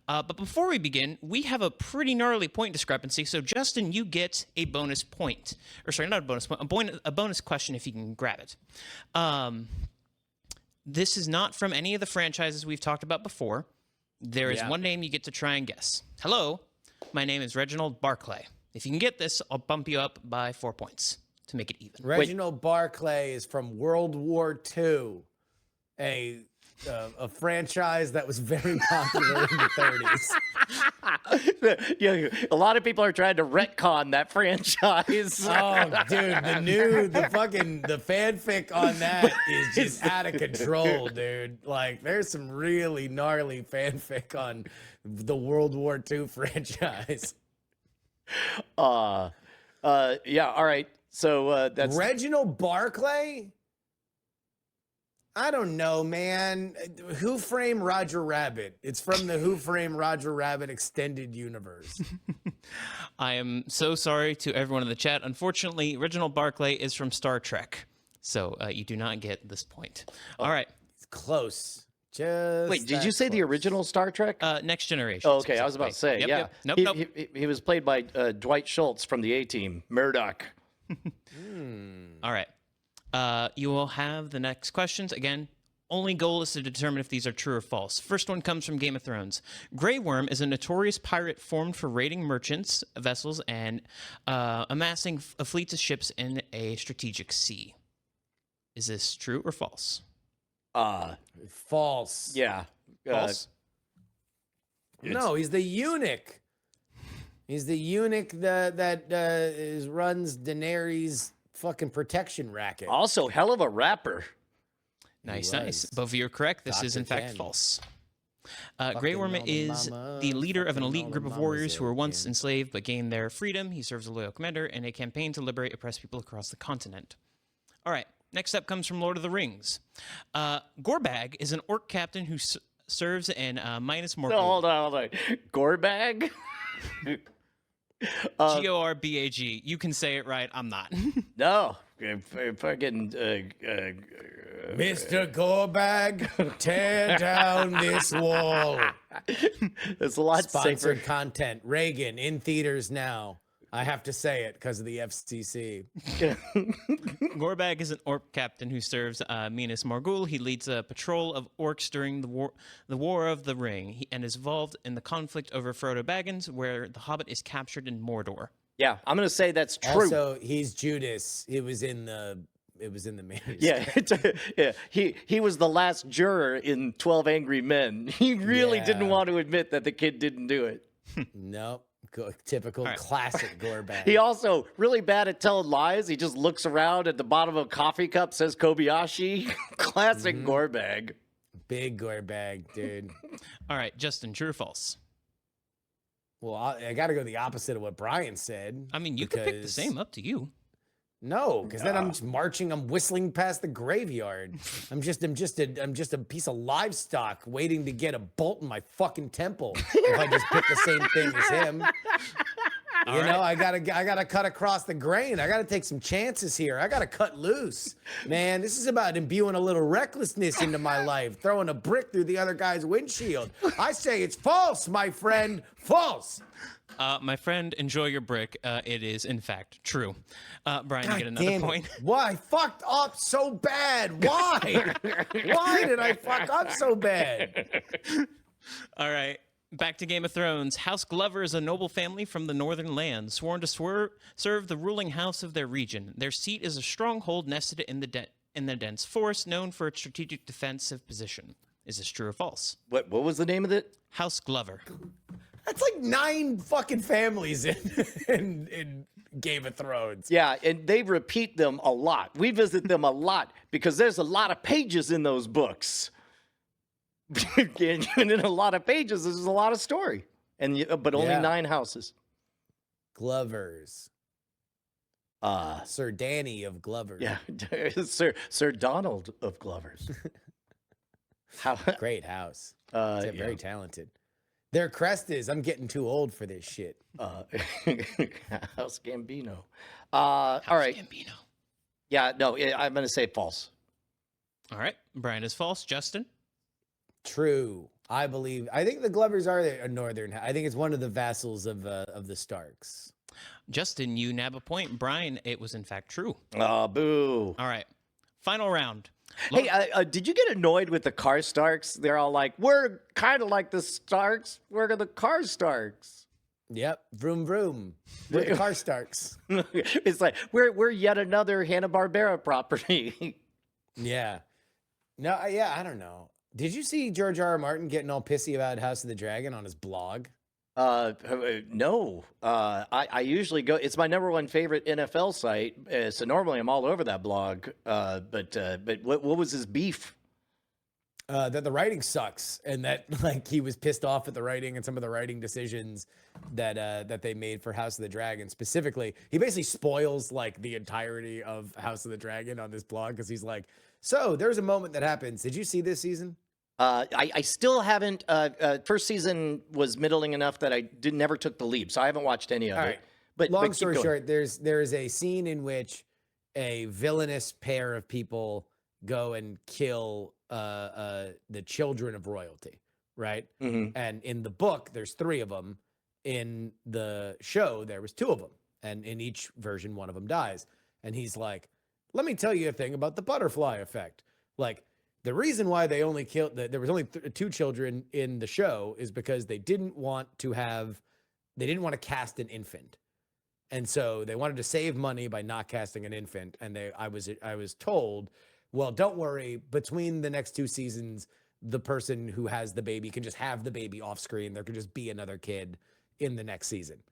E: But before we begin, we have a pretty gnarly point discrepancy, so Justin, you get a bonus point. Or sorry, not a bonus point, a bonus question if you can grab it. This is not from any of the franchises we've talked about before. There is one name you get to try and guess. Hello, my name is Reginald Barclay. If you can get this, I'll bump you up by 4 points to make it even.
B: Reginald Barclay is from World War II, a franchise that was very popular in the 30s.
A: Yeah, a lot of people are trying to retcon that franchise.
B: Oh, dude, the fanfic on that is just out of control, dude. Like, there's some really gnarly fanfic on the World War II franchise.
A: Yeah, all right. So that's
B: Reginald Barclay? I don't know, man. Who Framed Roger Rabbit? It's from the Who Framed Roger Rabbit extended universe.
E: I am so sorry to everyone in the chat. Unfortunately, Reginald Barclay is from Star Trek, so you do not get this point. All right.
B: It's close. Just
A: wait, did you say the original Star Trek?
E: Next Generation.
A: Oh, okay, I was about to say,
E: Yep,
A: yeah.
E: yep. Nope.
A: He was played by Dwight Schultz from the A-Team, Murdoch.
E: All right. You will have the next questions. Again, only goal is to determine if these are true or false. First one comes from Game of Thrones. Grey Worm is a notorious pirate formed for raiding merchants, vessels, and amassing fleets of ships in a strategic sea. Is this true or false?
B: False.
A: Yeah.
E: False?
B: No, he's the eunuch. He's the eunuch that runs Daenerys' fucking protection racket.
A: Also, hell of a rapper.
E: Nice,
B: He
E: nice.
B: was.
E: Both of you are correct. This is, in
B: Dr.
E: fact,
B: Ken.
E: false. Grey
B: Fucking
E: Worm
B: all the
E: is
B: mamas,
E: the leader of an
B: fucking
E: elite
B: all
E: group
B: the
E: of warriors
B: mamas
E: who were
B: there,
E: once
B: Ken.
E: enslaved but gained their freedom. He serves as a loyal commander in a campaign to liberate oppressed people across the continent. All right, next up comes from Lord of the Rings. Gorbag is an orc captain who serves in Minas Morgul.
A: No, hold on. Gorbag?
E: Gorbag. You can say it right. I'm not.
A: No. Fucking...
B: Mr. Gorbag, tear down this wall.
A: It's a lot safer.
B: Sponsored content. Reagan in theaters now. I have to say it because of the FCC.
E: Gorbag is an orc captain who serves Minas Morgul. He leads a patrol of orcs during the War of the Ring, and is involved in the conflict over Frodo Baggins, where the Hobbit is captured in Mordor.
A: Yeah, I'm going to say that's true.
B: Also, he's Judas. It was in the manuscript.
A: Yeah, he was the last juror in 12 Angry Men. He really didn't
B: Yeah.
A: want to admit that the kid didn't do it.
B: Nope. Typical
E: right.
B: classic Gorbag.
A: He also really bad at telling lies. He just looks around at the bottom of a coffee cup, says Kobayashi. Classic Gorbag.
B: Big Gorbag, dude.
E: All right, Justin, true or false?
B: Well, I got to go the opposite of what Brian said.
E: I mean, you could pick the
B: because-
E: same. Up to you.
B: No, because then I'm just marching. I'm whistling past the graveyard. I'm just a piece of livestock waiting to get a bolt in my fucking temple. If I just pick the same thing as him. You know, I gotta cut across the grain. I gotta take some chances here. I gotta cut loose, man. This is about imbuing a little recklessness into my life, throwing a brick through the other guy's windshield. I say it's false, my friend. False.
E: My friend, enjoy your brick. It is, in fact, true. Brian, you
B: God
E: get another
B: damn it.
E: point.
B: Why? I fucked up so bad. Why? Why did I fuck up so bad?
E: All right. Back to Game of Thrones. House Glover is a noble family from the northern lands, sworn to serve the ruling house of their region. Their seat is a stronghold nested in the dense forest, known for its strategic defensive position. Is this true or false?
A: What was the name of it?
E: House Glover.
B: That's like 9 fucking families in Game of Thrones.
A: Yeah, and they repeat them a lot. We visit them a lot because there's a lot of pages in those books. And in a lot of pages, there's a lot of story, but only 9 houses.
B: Glovers. Sir Danny of Glovers.
A: Yeah, Sir Donald of Glovers.
B: Great house.
A: Yeah.
B: Very talented. Their crest is, I'm getting too old for this shit.
A: House Gambino. All right.
E: Gambino.
A: Yeah, no, I'm going to say false.
E: All right. Brian is false. Justin?
B: True. I think the Glovers are a northern. I think it's one of the vassals of the Starks.
E: Justin, you nab a point. Brian, it was in fact true.
A: Oh, boo.
E: All right. Final round.
A: Hey, did you get annoyed with the car Starks? They're all like, we're kind of like the Starks. We're the car Starks.
B: Yep. Vroom vroom. We're the car Starks.
A: It's like, we're yet another Hanna-Barbera property.
B: Yeah. No, I don't know. Did you see George R.R. Martin getting all pissy about House of the Dragon on his blog?
A: No. I usually go. It's my #1 favorite NFL site. So normally I'm all over that blog. But what was his beef?
B: That the writing sucks, and that like he was pissed off at the writing and some of the writing decisions that they made for House of the Dragon. Specifically, he basically spoils like the entirety of House of the Dragon on this blog because he's like, so there's a moment that happens. Did you see this season?
A: I still haven't. First season was middling enough that I never took the leap, so I haven't watched any of it.
B: Right.
A: But
B: Long
A: keep
B: story
A: going.
B: short, there's a scene in which a villainous pair of people go and kill the children of royalty, right?
A: Mhm.
B: And in the book, there's 3 of them. In the show, there was 2 of them, and in each version, one of them dies. And he's like, "Let me tell you a thing about the butterfly effect. Like, the reason why they only killed there was only 2 children in the show is because they didn't want to cast an infant." And so they wanted to save money by not casting an infant. And I was told, well, don't worry. Between the next 2 seasons, the person who has the baby can just have the baby off screen. There could just be another kid in the next season.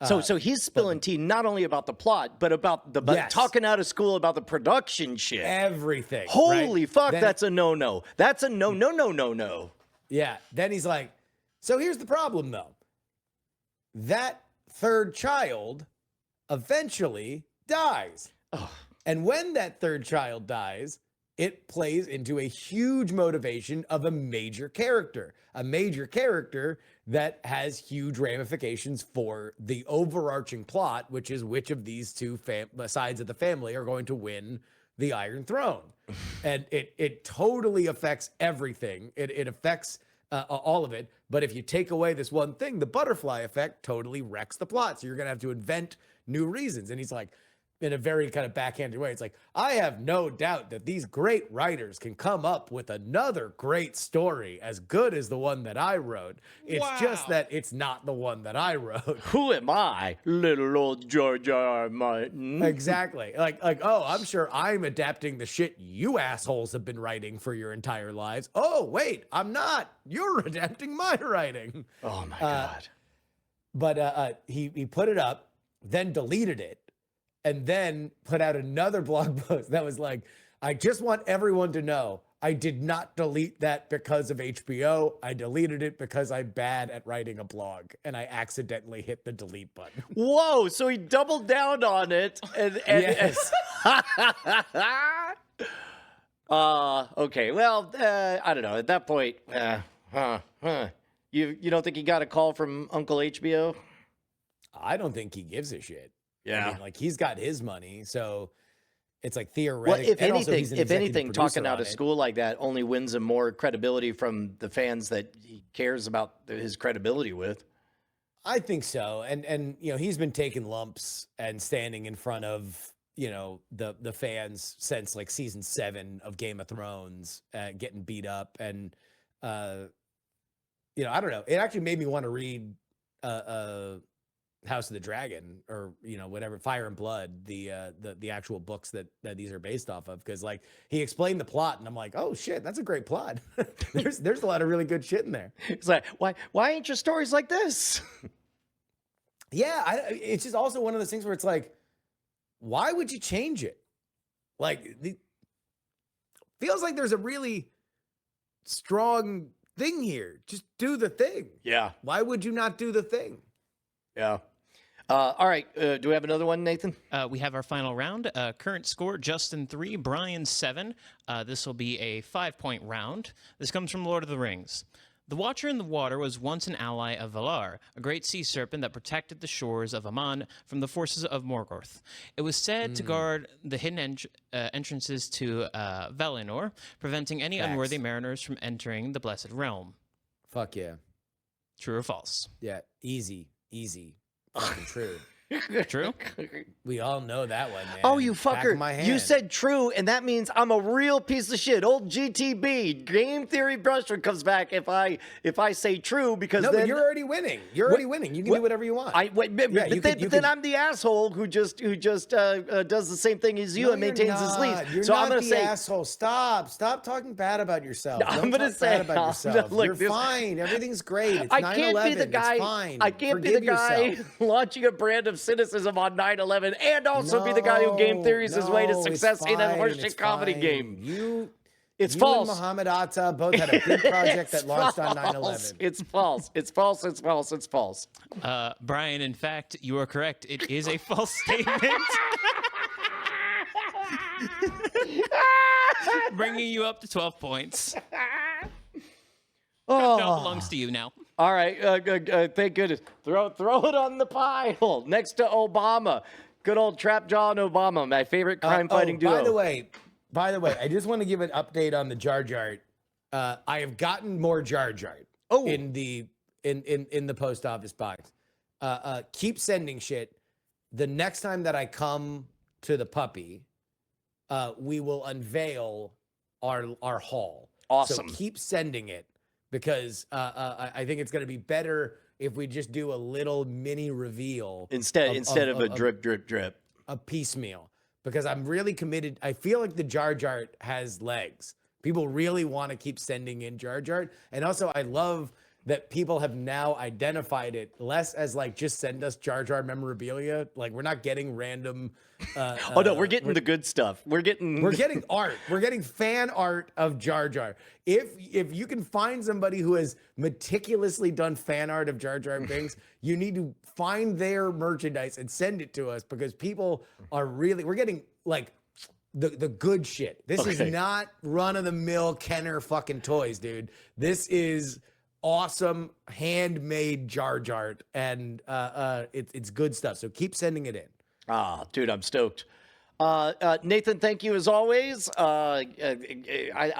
A: So he's spilling tea not only about the plot, but about
B: Yes.
A: talking out of school about the production shit.
B: Everything.
A: Holy
B: right?
A: fuck,
B: Then-
A: that's a no-no. That's a no.
B: Yeah. Then he's like, so here's the problem, though. That 3rd child eventually dies. And when that 3rd child dies, it plays into a huge motivation of a major character that has huge ramifications for the overarching plot, which is which of these 2 sides of the family are going to win the Iron Throne. And it totally affects everything. It affects all of it. But if you take away this one thing, the butterfly effect totally wrecks the plot. So you're going to have to invent new reasons. And he's like, in a very kind of backhanded way, it's like, I have no doubt that these great writers can come up with another great story as good as the one that I wrote. It's just that it's not the one that I wrote.
A: Who am I, little old George R.R. Martin?
B: Exactly. Like, oh, I'm sure I'm adapting the shit you assholes have been writing for your entire lives. Oh, wait, I'm not. You're adapting my writing.
A: Oh my God.
B: But he put it up, then deleted it, and then put out another blog post that was like, I just want everyone to know I did not delete that because of HBO. I deleted it because I'm bad at writing a blog, and I accidentally hit the delete button.
A: Whoa, so he doubled down on it. And
B: Yes.
A: Okay, well, I don't know. At that point, you don't think he got a call from Uncle HBO?
B: I don't think he gives a shit.
A: Yeah.
B: I mean, like he's got his money, so it's like
A: Well,
B: theoretic.
A: if
B: and also
A: anything,
B: he's an
A: if
B: executive
A: anything, talking
B: producer
A: out
B: on
A: of
B: it.
A: school like that only wins him more credibility from the fans that he cares about his credibility with.
B: I think so. And you know, he's been taking lumps and standing in front of, you know, the fans since like season 7 of Game of Thrones, getting beat up. And you know, I don't know. It actually made me want to read House of the Dragon, or you know, whatever, Fire and Blood, the actual books that these are based off of, because like he explained the plot and I'm like, oh shit, that's a great plot. there's a lot of really good shit in there.
A: It's like, why ain't your stories like this?
B: Yeah, it's just also one of those things where it's like, why would you change it? Like, feels like there's a really strong thing here. Just do the thing.
A: Yeah.
B: Why would you not do the thing?
A: Yeah. All right. Do we have another one, Nathan?
E: We have our final round. Current score, Justin 3, Brian 7. This will be a 5-point round. This comes from Lord of the Rings. The Watcher in the Water was once an ally of Valar, a great sea serpent that protected the shores of Aman from the forces of Morgoth. It was said to guard the hidden entrances to Valinor, preventing any
B: Facts.
E: unworthy mariners from entering the Blessed Realm.
B: Fuck yeah.
E: True or false?
B: Yeah, easy. Fucking true.
E: True?
B: We all know that one, man.
A: Oh, you
B: Back of my
A: fucker. You
B: hand.
A: said true, and that means I'm a real piece of shit. Old GTB, Game Theory Brushwood, comes back if I say true, because
B: No,
A: then
B: but you're already winning. You're already winning. You can do whatever you want.
A: then I'm the asshole who just does the same thing as you
B: No,
A: and
B: you're
A: maintains his
B: not.
A: lease.
B: You're
A: So
B: not
A: I'm gonna
B: the
A: say
B: asshole. Stop talking bad about yourself.
A: I'm
B: Don't
A: gonna
B: talk
A: say-
B: bad about yourself.
A: look,
B: You're
A: this-
B: fine. Everything's great. It's
A: I can't be
B: 9/11.
A: the guy.
B: It's fine.
A: I can't be the
B: Forgive
A: guy
B: yourself.
A: launching a brand of cynicism on 9/11, and also be the guy who game theories his way to
B: No, it's
A: success in a
B: fine,
A: horseshit
B: it's
A: comedy
B: fine.
A: game. It's
B: You
A: false.
B: and Muhammad Atta both had a big project that launched on
A: false.
B: 9/11.
A: It's false. It's false. It's false. It's false.
E: Brian, in fact, you are correct. It is a false statement. Bringing you up to 12 points.
A: Oh.
E: It all belongs to you now.
A: All right. Thank goodness. Throw it on the pile next to Obama. Good old Trap Jaw and Obama, my favorite crime fighting duo.
B: By the way, I just want to give an update on the Jar Jar. I have gotten more Jar Jar in the post office box. Keep sending shit. The next time that I come to the puppy, we will unveil our haul.
A: Awesome.
B: So keep sending it, because I think it's going to be better if we just do a little mini reveal
A: instead of a
B: of-
A: drip.
B: a piecemeal, because I'm really committed. I feel like the Jar Jar has legs. People really want to keep sending in Jar Jar. And also I love that people have now identified it less as like, just send us Jar Jar memorabilia. Like, we're not getting random.
A: Oh no, we're getting the good stuff. We're getting
B: art. We're getting fan art of Jar Jar. If you can find somebody who has meticulously done fan art of Jar Jar Binks, you need to find their merchandise and send it to us, because people are we're getting like the good shit. This is not run of the mill Kenner fucking toys, dude. This is awesome handmade Jar Jar, and it's good stuff. So keep sending it in.
A: Ah, dude, I'm stoked. Nathan, thank you as always. I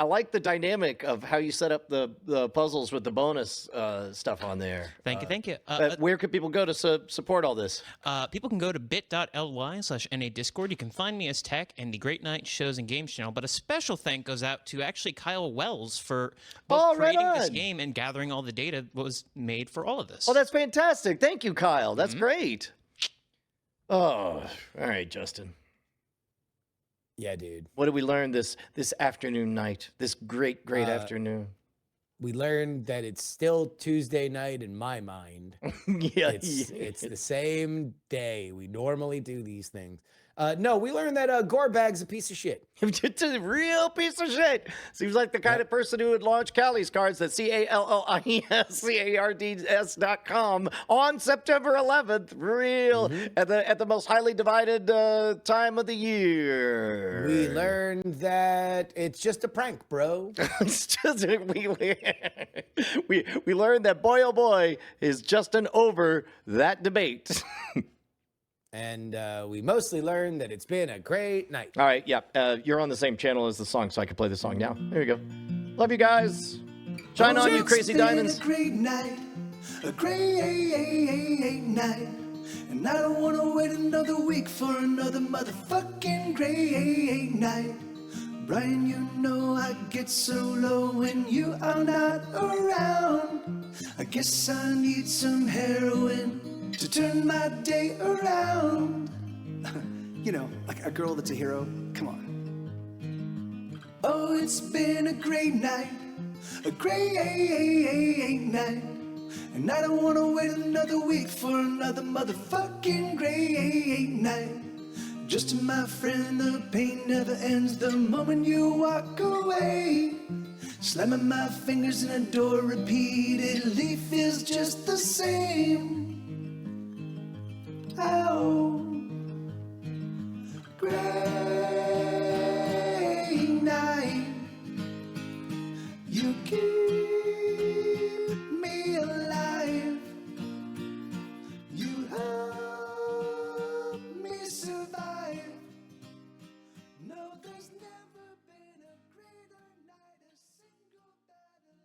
A: like the dynamic of how you set up the puzzles with the bonus stuff on there.
E: Thank you.
A: Where could people go to support all this?
E: People can go to bit.ly/NA Discord. You can find me as Tech and the Great Night Shows and Games channel. But a special thank goes out to actually Kyle Wells for both creating this game and gathering all the data that was made for all of this.
A: Oh, that's fantastic. Thank you, Kyle. That's great. Oh, all right, Justin.
B: Yeah, dude.
A: What did we learn this afternoon night? This great afternoon.
B: We learned that it's still Tuesday night in my mind.
A: Yeah,
B: It's the same day we normally do these things. No, we learned that Gorbag's a piece of shit.
A: It's a real piece of shit. Seems like the kind of person who would launch Callie's cards at CALLIESCARDS.com on September 11th. Real at the most highly divided time of the year.
B: We learned that it's just a prank, bro.
A: It's just we we learned that boy oh boy is Justin over that debate.
B: And we mostly learned that it's been a great night.
A: All right, yeah, you're on the same channel as the song, so I can play the song now. There you go. Love you guys. Shine on, you crazy diamonds.
G: A great night, a great night. And I don't want to wait another week for another motherfucking great night. Brian, you know I get so low when you are not around. I guess I need some heroin to turn my day around. You know, like a girl that's a hero. Come on. Oh, it's been a great night, a great night. And I don't want to wait another week for another motherfucking great night. Just to my friend, the pain never ends the moment you walk away. Slamming my fingers in a door repeatedly feels just the same. Oh, great night. You keep